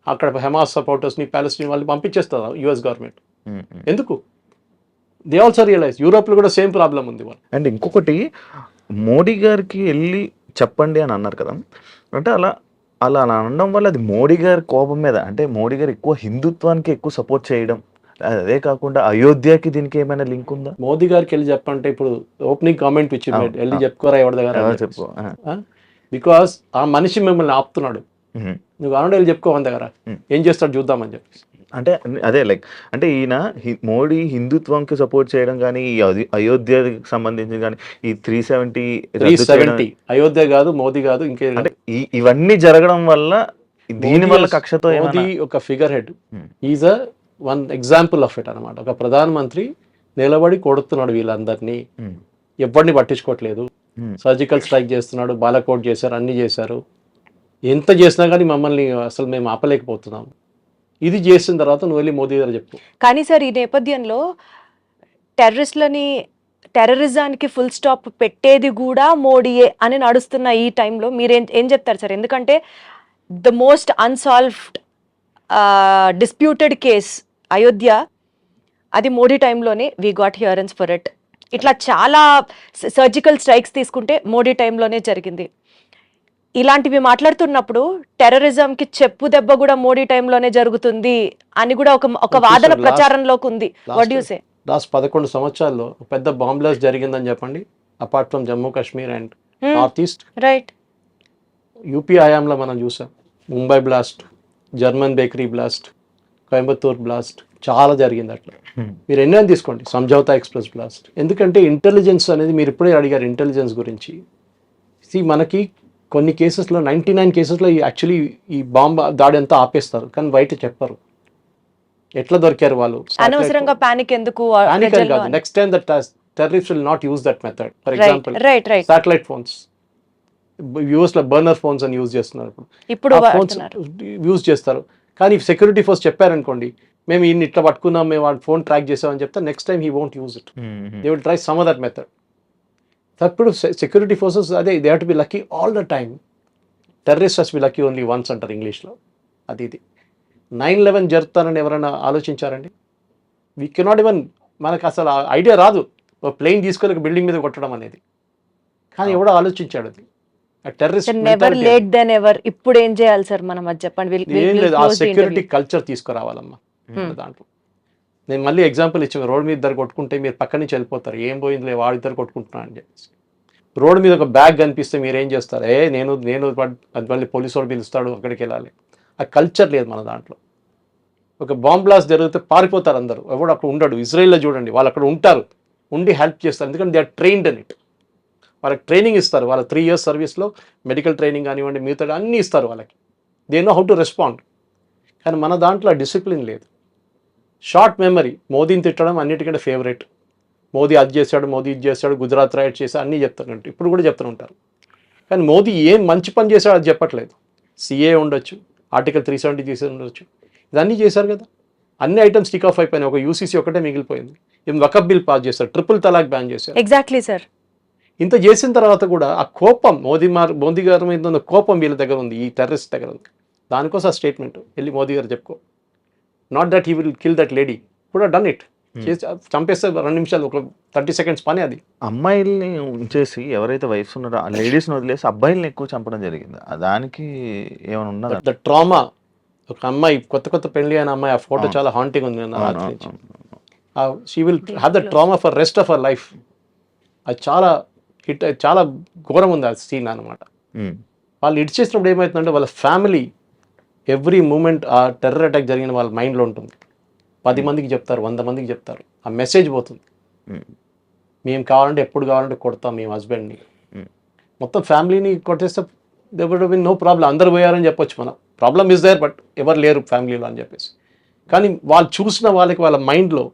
అక్కడ హమాస్ సపోర్టర్స్ని, ప్యాలెస్టైన్ వాళ్ళని పంపించేస్తారు యుఎస్ గవర్నమెంట్. ఎందుకు? They also realize. యూరోప్లో కూడా సేమ్ ప్రాబ్లం ఉంది వాళ్ళు. అండ్ ఇంకొకటి, మోడీ గారికి వెళ్ళి చెప్పండి అని అన్నారు కదా, అంటే అలా అనడం వల్ల అది మోడీ గారి కోపం మీద, అంటే మోడీ గారు ఎక్కువ హిందుత్వానికి ఎక్కువ సపోర్ట్ చేయడం, అదే కాకుండా అయోధ్యకి దీనికి ఏమైనా లింక్ ఉందా? మోదీ గారికి వెళ్ళి చెప్పంటే ఇప్పుడు ఓపెనింగ్ కామెంట్ ఇచ్చి వెళ్ళి చెప్పుకోరా ఎవరి దగ్గర చెప్పు. బికాస్ ఆ మనిషి మిమ్మల్ని ఆపుతున్నాడు. నువ్వు కావాలంటే వెళ్ళి చెప్పుకో మన దగ్గర, ఏం చేస్తాడు చూద్దామని చెప్పి. అంటే అదే లైక్, అంటే ఈయన మోడీ హిందుత్వంకి సపోర్ట్ చేయడం కానీ, ఈ అయోధ్యకి సంబంధించి కానీ, ఈ 370 అయోధ్య కాదు, మోదీ కాదు, ఇంకే, అంటే ఇవన్నీ జరగడం వల్ల దీని వల్ల కక్షతో మోదీ ఒక figure head. Is a one example of it అనమాట. ఒక ప్రధానమంత్రి నిలబడి కొడుతున్నాడు వీళ్ళందరినీ, ఎవరిని పట్టించుకోవట్లేదు. సర్జికల్ స్ట్రైక్ చేస్తున్నాడు, బాలకోట్ చేశారు, అన్ని చేశారు. ఎంత చేసినా కానీ మమ్మల్ని అసలు మేము ఆపలేకపోతున్నాం. ఇది చేసిన తర్వాత నువ్వు వెళ్ళి మోదీ గారు చెప్పు. కానీ సార్, ఈ నేపథ్యంలో టెర్రరిజానికి ఫుల్ స్టాప్ పెట్టేది కూడా మోడీయే అని నడుస్తున్న ఈ టైంలో మీరు ఏం చెప్తారు సార్? ఎందుకంటే the most unsolved disputed case Ayodhya, అది మోడీ టైంలోనే వీ గాట్ హియరెన్స్ ఫర్ ఇట్. ఇట్లా చాలా సర్జికల్ స్ట్రైక్స్ తీసుకుంటే మోడీ టైంలోనే జరిగింది. ఇలాంటివి మాట్లాడుతున్నప్పుడు టెర్రరిజంకి చెప్పు దెబ్బ కూడా మోడీ టైంలోనే జరుగుతుంది అని కూడా ఒక వాదన ప్రచారంలోకి ఉంది. What do you say? Last 11 సంవత్సరాల్లో పెద్ద బాంబ్ బ్లాస్ట్ జరిగిందని చెప్పండి, apart from Jammu Kashmir and north east. Right. UP హయాంలో మనం చూసాం Mumbai blast, German bakery blast, Coimbatore blast, చాలా జరిగింది అట్లా. మీరు ఎన్నైనా తీసుకోండి, సంజౌతా ఎక్స్ప్రెస్ బ్లాస్ట్. ఎందుకంటే ఇంటెలిజెన్స్ అనేది, మీరు ఇప్పుడే అడిగారు ఇంటెలిజెన్స్ గురించి. మనకి కొన్ని కేసెస్లో 99 కేసెస్లో యాక్చువల్లీ ఈ బాంబ్ దాడి అంతా ఆపేస్తారు, కానీ బయట చెప్పరు ఎట్లా దొరికారు వాళ్ళు. అనవసరంగా పానిక్ ఎందుకు? Next time that terrorist will not use that method. For example satellite phones, US లో బర్నర్ ఫోన్స్ అని యూజ్ చేస్తున్నారు. ఇప్పుడు ఫోన్స్ యూజ్ చేస్తారు, కానీ సెక్యూరిటీ ఫోర్స్ చెప్పారనుకోండి, మేము ఇన్ని ఇట్లా పట్టుకున్నాం, మేము వాడి ఫోన్ ట్రాక్ చేసామని చెప్తే next time he won't use it. They will try some other method. అప్పుడు సెక్యూరిటీ ఫోర్సెస్ అదే, they have to be lucky all the time. Terrorist has B lucky only once అంటారు ఇంగ్లీష్లో. ఇది 9/11 జరుగుతానని ఎవరైనా ఆలోచించారండి? వీ కెనాట్ ఈవెన్, మనకు అసలు idea రాదు ఒక ప్లేన్ తీసుకొని ఒక బిల్డింగ్ మీద కొట్టడం అనేది. కానీ ఎవడో ఆలోచించాడు అది. Never late then ever. ఇప్పుడు ఏం చేయాలి సార్ మనం, అది చెప్పండి. ఏం లేదు, ఆ సెక్యూరిటీ కల్చర్ తీసుకురావాలమ్మా దాంట్లో. నేను మళ్ళీ ఎగ్జాంపుల్ ఇచ్చాను, రోడ్ మీద ఇద్దరు కొట్టుకుంటే మీరు పక్క నుంచి వెళ్ళిపోతారు, ఏం పోయిందిలే వాడు ఇద్దరు కొట్టుకుంటున్నా అని చెప్పేసి. రోడ్ మీద ఒక బ్యాగ్ కనిపిస్తే మీరు ఏం చేస్తారు, నేను అది మళ్ళీ పోలీసు వాడు పిలుస్తాడు అక్కడికి వెళ్ళాలి. ఆ కల్చర్ లేదు మన దాంట్లో. ఒక బాంబ్ బ్లాస్ట్ జరిగితే పారిపోతారు అందరూ, ఎవడు అక్కడ ఉండడు. ఇజ్రాయిల్లో చూడండి, వాళ్ళు అక్కడ ఉంటారు, ఉండి హెల్ప్ చేస్తారు, ఎందుకంటే they are trained in it. వాళ్ళకి ట్రైనింగ్ ఇస్తారు, వాళ్ళ 3 years సర్వీస్లో మెడికల్ ట్రైనింగ్ కానివ్వండి, మిగతా అన్నీ ఇస్తారు వాళ్ళకి. They know how to respond. కానీ మన దాంట్లో డిసిప్లిన్ లేదు, షార్ట్ మెమరీ. మోదీని తిట్టడం అన్నిటికంటే ఫేవరెట్. మోదీ అది చేశాడు, మోదీ ఇది చేశాడు, గుజరాత్ రైడ్ చేశాడు, అన్నీ చెప్తారంట, ఇప్పుడు కూడా చెప్తూ ఉంటారు. కానీ మోదీ ఏం మంచి పని చేశాడు అది చెప్పట్లేదు. సిఏ ఉండొచ్చు, ఆర్టికల్ 370 చేసి ఉండొచ్చు, ఇదన్నీ చేశారు కదా. అన్ని ఐటమ్స్ స్టిక్ ఆఫ్ అయిపోయినాయి, ఒక యూసీసీ ఒకటే మిగిలిపోయింది. ఏం వకఫ్ బిల్ పాస్ చేశారు, ట్రిపుల్ తలాక్ బ్యాన్ చేశారు. Exactly sir. ఇంత చేసిన తర్వాత కూడా ఆ కోపం మోదీ గారి మీద ఉన్న కోపం వీళ్ళ దగ్గర ఉంది, ఈ టెర్రరిస్ట్ దగ్గర ఉంది. దానికోసం ఆ స్టేట్మెంట్ వెళ్ళి మోదీ గారు చెప్పుకో, not that he will kill that lady, కూడా డన్ ఇట్. చేసి చంపేస్తే 2 నిమిషాలు, ఒక 30 seconds పని అది. అమ్మాయిల్ని ఉంచేసి ఎవరైతే వైఫ్స్ ఉన్నారో ఆ లేడీస్ని వదిలేసి అబ్బాయిల్ని ఎక్కువ చంపడం జరిగింది. దానికి ఏమైనా ఉన్నదా? The trauma. ఒక అమ్మాయి కొత్త పెళ్లి అయిన అమ్మాయి, ఆ ఫోటో చాలా హాంటింగ్ ఉంది నా. She will have the trauma for rest of our life. అది చాలా ఘోరం ఉంది ఆ సీన్ అనమాట. వాళ్ళు ఇడిచేసినప్పుడు ఏమవుతుందంటే వాళ్ళ ఫ్యామిలీ ఎవ్రీ మూమెంట్ ఆ టెర్రర్ అటాక్ జరిగిన వాళ్ళ మైండ్లో ఉంటుంది. 10 మందికి చెప్తారు, 100 మందికి చెప్తారు, ఆ మెసేజ్ పోతుంది. మేము కావాలంటే ఎప్పుడు కావాలంటే కొడతాం మేము హస్బెండ్ని. మొత్తం ఫ్యామిలీని కొట్టేస్తే they would have been no problem, అందరు పోయారని చెప్పొచ్చు మనం. ప్రాబ్లమ్ ఇస్ దేర్, బట్ ఎవరు లేరు ఫ్యామిలీలో అని చెప్పేసి. కానీ వాళ్ళు చూసిన వాళ్ళకి వాళ్ళ మైండ్లో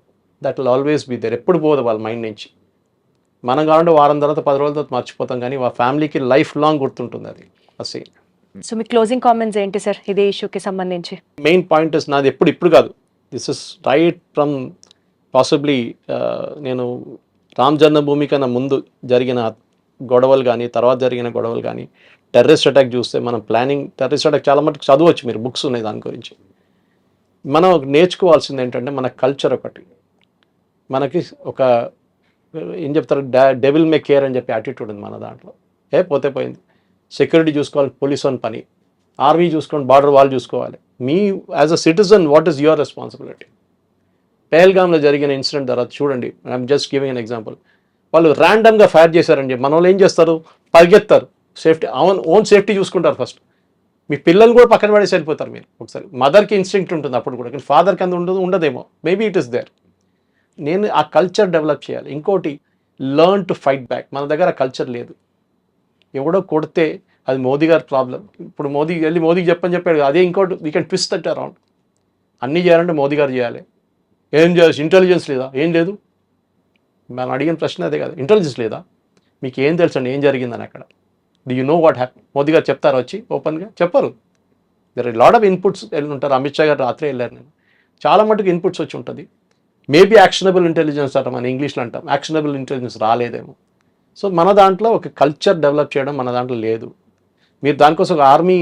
that will always be there, ఎప్పుడు పోదు వాళ్ళ మైండ్ నుంచి. మనం కావాలంటే వారం తర్వాత 10 రోజుల తర్వాత మర్చిపోతాం, కానీ వాళ్ళ ఫ్యామిలీకి లైఫ్ లాంగ్ గుర్తుంటుంది అది ఆ సీన్. సో మీ క్లోజింగ్ కామెంట్స్ ఏంటి సార్ ఇదే ఇష్యూకి సంబంధించి? మెయిన్ పాయింట్ ఇస్ నాది ఇప్పుడు కాదు, this is right from possibly నేను రామ్ జన్మభూమి కన్నా ముందు జరిగిన గొడవలు కానీ, తర్వాత జరిగిన గొడవలు కానీ, టెర్రరిస్ట్ అటాక్ చూస్తే మనం ప్లానింగ్ టెర్రరిస్ట్ అటాక్ చాలా మటుకు చదవచ్చు, మీరు బుక్స్ ఉన్నాయి దాని గురించి. మనం నేర్చుకోవాల్సింది ఏంటంటే మన కల్చర్ ఒకటి, మనకి ఒక ఏం చెప్తారు, డెవిల్ మే కేర్ అని చెప్పి యాటిట్యూడ్ ఉంది మన దాంట్లో. పోతే పోయింది, సెక్యూరిటీ చూసుకోవాలి పోలీస్ అని పని, ఆర్మీ చూసుకోండి, బార్డర్ వాళ్ళు చూసుకోవాలి. మీ as a citizen what is your responsibility? పెహల్గామ్లో జరిగిన ఇన్సిడెంట్ తర్వాత చూడండి, I'm just giving an example. వాళ్ళు ర్యాండమ్గా ఫైర్ చేశారని చెప్పి మన వాళ్ళు ఏం చేస్తారు, పరిగెత్తారు, సేఫ్టీ ఓన్ సేఫ్టీ చూసుకుంటారు ఫస్ట్. మీ పిల్లలు కూడా పక్కన పడేసి వెళ్ళిపోతారు మీరు. ఒకసారి మదర్కి ఇన్స్టింక్ట్ ఉంటుంది అప్పుడు కూడా, కానీ ఫాదర్కి అంత ఉండదేమో, మేబీ ఇట్ ఈస్ దేర్. నేను ఆ కల్చర్ డెవలప్ చేయాలి. ఇంకోటి, లర్న్ టు ఫైట్ బ్యాక్. మన దగ్గర ఆ కల్చర్ లేదు. ఎవడో కొడితే అది మోదీ గారి ప్రాబ్లం. ఇప్పుడు మోదీకి చెప్పాడు, అదే ఇంకోటి we can twist that around. అన్నీ చేయాలంటే మోదీ గారు చేయాలి. ఏం చేయాల్సి, ఇంటెలిజెన్స్ లేదా? ఏం లేదు. మనం అడిగిన ప్రశ్న అదే కదా, ఇంటెలిజెన్స్ లేదా? మీకు ఏం తెలుసండి ఏం జరిగిందని అక్కడ? Do you know what happy? Modi గారు చెప్తారు వచ్చి ఓపెన్గా? చెప్పరు. There are lot of inputs వెళ్ళి ఉంటారు. అమిత్ షా గారు రాత్రే వెళ్ళారు, నేను చాలా మటుకు ఇన్పుట్స్ వచ్చి ఉంటుంది. మేబీ యాక్షనబుల్ ఇంటెలిజెన్స్ అంటాం, మన ఇంగ్లీష్లో అంటాం, యాక్షనబుల్ ఇంటెలిజెన్స్ రాలేదేమో. సో మన దాంట్లో ఒక కల్చర్ డెవలప్ చేయడం మన దాంట్లో లేదు. మీరు దానికోసం ఒక ఆర్మీ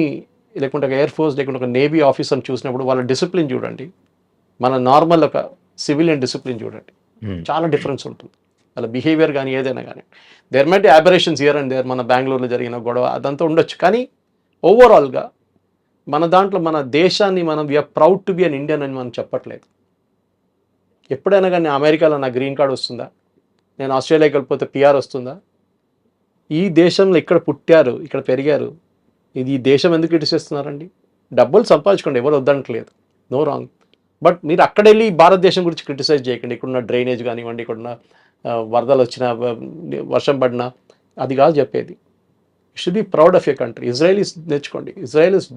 లేకుంటే ఒక ఎయిర్ ఫోర్స్ లేకుంటే ఒక నేవీ ఆఫీసర్ని చూసినప్పుడు వాళ్ళ డిసిప్లిన్ చూడండి, మన నార్మల్ ఒక సివిలియన్ డిసిప్లిన్ చూడండి, చాలా డిఫరెన్స్ ఉంటుంది వాళ్ళ బిహేవియర్ కానీ ఏదైనా కానీ. There might aberrations here and there. మన బెంగళూరులో జరిగిన గొడవ అదంతా ఉండొచ్చు, కానీ ఓవరాల్గా మన దాంట్లో మన దేశాన్ని మనం we are proud to be an Indian అని మనం చెప్పట్లేదు. ఎప్పుడైనా కానీ అమెరికాలో నా గ్రీన్ కార్డ్ వస్తుందా? నేను ఆస్ట్రేలియాకి వెళ్ళిపోతే పిఆర్ వస్తుందా? ఈ దేశంలో ఇక్కడ పుట్టారు, ఇక్కడ పెరిగారు, ఇది ఈ దేశం ఎందుకు క్రిటిసిస్తున్నారండి? డబ్బులు సంపాదించుకోండి, ఎవరు వద్దనట్లేదు, నో రాంగ్. బట్ మీరు అక్కడ వెళ్ళి భారతదేశం గురించి క్రిటిసైజ్ చేయకండి. ఇక్కడున్న డ్రైనేజ్ కానివ్వండి, ఇక్కడున్న వరదలు వచ్చినా, వర్షం పడినా, అది కాదు చెప్పేది. You should be proud of your country. Israelis నేర్చుకోండి. Israel is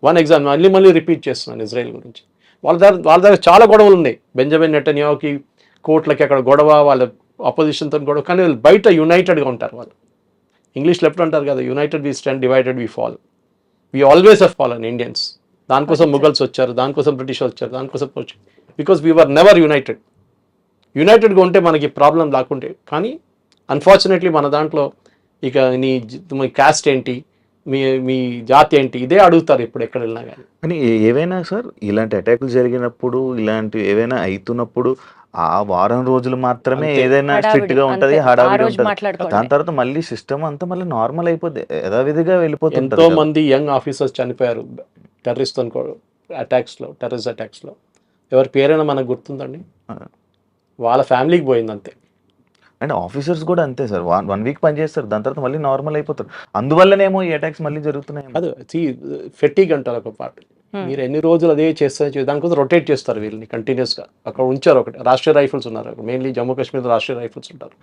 one example. మళ్ళీ రిపీట్ చేస్తున్నాను ఇజ్రాయెల్ గురించి. వాళ్ళ దగ్గర చాలా గొడవలు ఉన్నాయి. బెంజమిన్ నెటన్యాహుకి కోర్టులకి అక్కడ గొడవ, వాళ్ళ అపోజిషన్తో గొడవ, కానీ వాళ్ళు బయట యునైటెడ్గా ఉంటారు. వాళ్ళు ఇంగ్లీష్లో ఎప్పుడు అంటారు కదా, united we stand, divided we fall. We always have fallen Indians. దానికోసం ముఘల్స్ వచ్చారు, దానికోసం బ్రిటిష్ వచ్చారు, దానికోసం వచ్చారు, because we were never united. యునైటెడ్గా ఉంటే మనకి ప్రాబ్లం లేకుంటే. కానీ అన్ఫార్చునేట్లీ మన దాంట్లో ఇక మీ క్యాస్ట్ ఏంటి, మీ జాతి ఏంటి, ఇదే అడుగుతారు ఇప్పుడు ఎక్కడ వెళ్ళినా కానీ. కానీ ఏవైనా సార్ ఇలాంటి అటాకులు జరిగినప్పుడు, ఇలాంటి ఏవైనా అవుతున్నప్పుడు ఆ వారం రోజులు మాత్రమే ఏదైనా స్ట్రిక్ట్ గా ఉంటది, హడావిడి ఉంటది. దాని తర్వాత మళ్ళీ సిస్టమ్ అంతా మళ్ళీ నార్మల్ అయిపోద్ది, యథావిధిగా వెళ్ళిపోతుంది. ఎంతో మంది యంగ్ ఆఫీసర్స్ చనిపోయారు టెర్రరిస్ట్ టెర్రరిస్ట్ అటాక్స్లో. ఎవరి పేరైనా మనకు గుర్తుందండి? వాళ్ళ ఫ్యామిలీకి పోయింది అంతే. అండ్ ఆఫీసర్స్ కూడా అంతే సార్, 1 వీక్ పని చేస్తారు, దాని తర్వాత మళ్ళీ నార్మల్ అయిపోతారు. అందువల్లనేమో ఈ అటాక్స్ మళ్ళీ జరుగుతున్నాయి. అది ఫెటిక్ అంటారు ఒక పార్ట్. మీరు ఎన్ని రోజులు అదే చేస్తారు, దానికోసం రొటేట్ చేస్తారు వీళ్ళని కంటిన్యూస్గా. అక్కడ ఉంచారు ఒకటి రాష్ట్రీయ రైఫిల్స్ ఉన్నారు, మెయిన్లీ జమ్మూ కాశ్మీర్లో రాష్ట్రీయ రైఫిల్స్ ఉంటారు,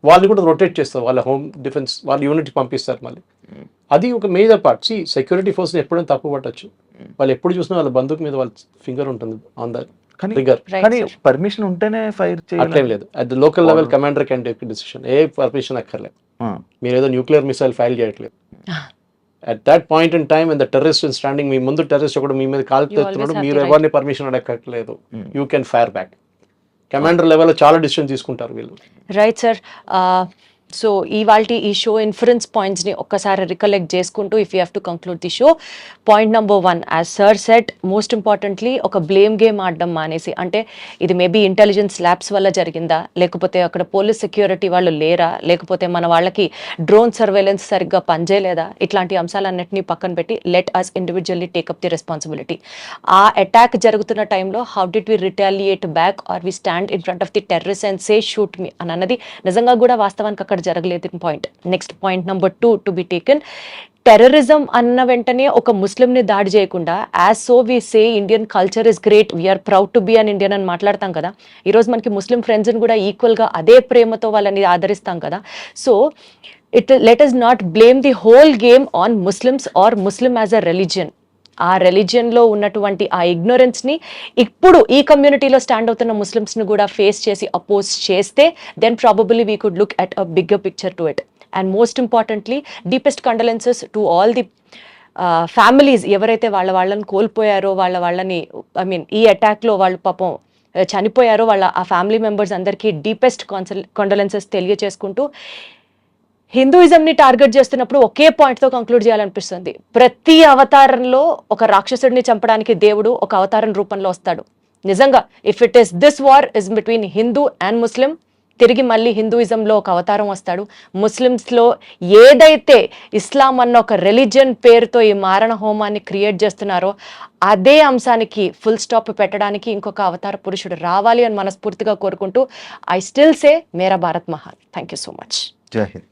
వాళ్ళు కూడా రొటేట్ చేస్తారు, వాళ్ళ హోమ్ డిఫెన్స్ వాళ్ళ యూనిట్ పంపిస్తారు మళ్ళీ. అది ఒక మేజర్ పార్ట్. సెక్యూరిటీ ఫోర్స్ని ఎప్పుడైనా తప్పు పట్టచ్చు, వాళ్ళు ఎప్పుడు చూసినా వాళ్ళ బంధుకు మీద వాళ్ళ ఫింగర్ ఉంటుంది ఆన్ ద ట్రిగ్గర్. కానీ పర్మిషన్ ఉంటేనే ఫైర్ చేయాలి అట్లేం లేదు. At the local level commander can take decision. ఏ పర్మిషన్ అక్కర్లేదు. మీరు ఏదో న్యూక్లియర్ మిసైల్ ఫైల్ చేయట్లేదు. At that point in time the terrorist in standing, మీ ముందు టెర్రరిస్ట్ ఒకటి మీ మీద కాల్ తెస్తున్నాడు, మీరు ఎవరిని పర్మిషన్ అడగట్లేదు, you can fire back. Commander లెవెల్లో చాలా డిసిషన్ తీసుకుంటారు వీళ్ళు. Right sir. సో ఇవాల్టి ఈ షో ఇన్ఫరెన్స్ పాయింట్స్ని ఒక్కసారి రికలెక్ట్ చేసుకుంటూ if you have to conclude the show, point number 1 as sir set, most importantly ఒక బ్లేమ్ గేమ్ ఆడడం మానేసి, అంటే ఇది మేబీ ఇంటెలిజెన్స్ ల్యాబ్స్ వల్ల జరిగిందా, లేకపోతే అక్కడ పోలీస్ సెక్యూరిటీ వాళ్ళు లేరా, లేకపోతే మన వాళ్ళకి డ్రోన్ సర్వేలెన్స్ సరిగ్గా పనిచేయలేదా, ఇట్లాంటి అంశాలన్నింటినీ పక్కన పెట్టి let us individually take up the responsibility. ఆ అటాక్ జరుగుతున్న టైంలో how did we retaliate back or we stand in front of the terrorist and say shoot me అని అన్నది నిజంగా కూడా వాస్తవానికి అక్కడ జరగలేదు point. Next point number 2 to be taken, terrorism అన్న వెంటనే ఒక ముస్లింని దాడి చేయకుండా as so we say Indian culture is great, we're proud to be an Indian అని మాట్లాడతాం కదా. ఈరోజు మనకి ముస్లిం ఫ్రెండ్స్ని కూడా ఈక్వల్గా అదే ప్రేమతో వాళ్ళని ఆదరిస్తాం కదా. So let us not blame the whole game on Muslims or Muslim as a religion. ఆ రిలీజియన్లో ఉన్నటువంటి ఆ ఇగ్నోరెన్స్ని ఇప్పుడు ఈ కమ్యూనిటీలో స్టాండ్ అవుతున్న ముస్లిమ్స్ని కూడా ఫేస్ చేసి అపోజ్ చేస్తే then probably we could look at a bigger picture to it. And most importantly deepest condolences to all the families ఎవరైతే వాళ్ళని కోల్పోయారో, వాళ్ళని ఐ మీన్ ఈ అటాక్లో వాళ్ళు పాపం చనిపోయారో ఆ ఫ్యామిలీ మెంబర్స్ అందరికీ డీపెస్ట్ కండోలెన్సెస్ తెలియజేసుకుంటూ, హిందూయిజంని టార్గెట్ చేస్తున్నప్పుడు ఒకే పాయింట్తో కంక్లూడ్ చేయాలనిపిస్తుంది. ప్రతి అవతారంలో ఒక రాక్షసుడిని చంపడానికి దేవుడు ఒక అవతారం రూపంలో వస్తాడు. నిజంగా if it is this war is between Hindu and Muslim, తిరిగి మళ్ళీ హిందూయిజంలో ఒక అవతారం వస్తాడు. ముస్లిమ్స్లో ఏదైతే ఇస్లాం అన్న ఒక రిలీజియన్ పేరుతో ఈ మారణ హోమాన్ని క్రియేట్ చేస్తున్నారో అదే అంశానికి ఫుల్ స్టాప్ పెట్టడానికి ఇంకొక అవతార పురుషుడు రావాలి అని మనస్ఫూర్తిగా కోరుకుంటూ ఐ స్టిల్ సే మేరా భారత్ మహాన్. Thank you so much. జై హింద్.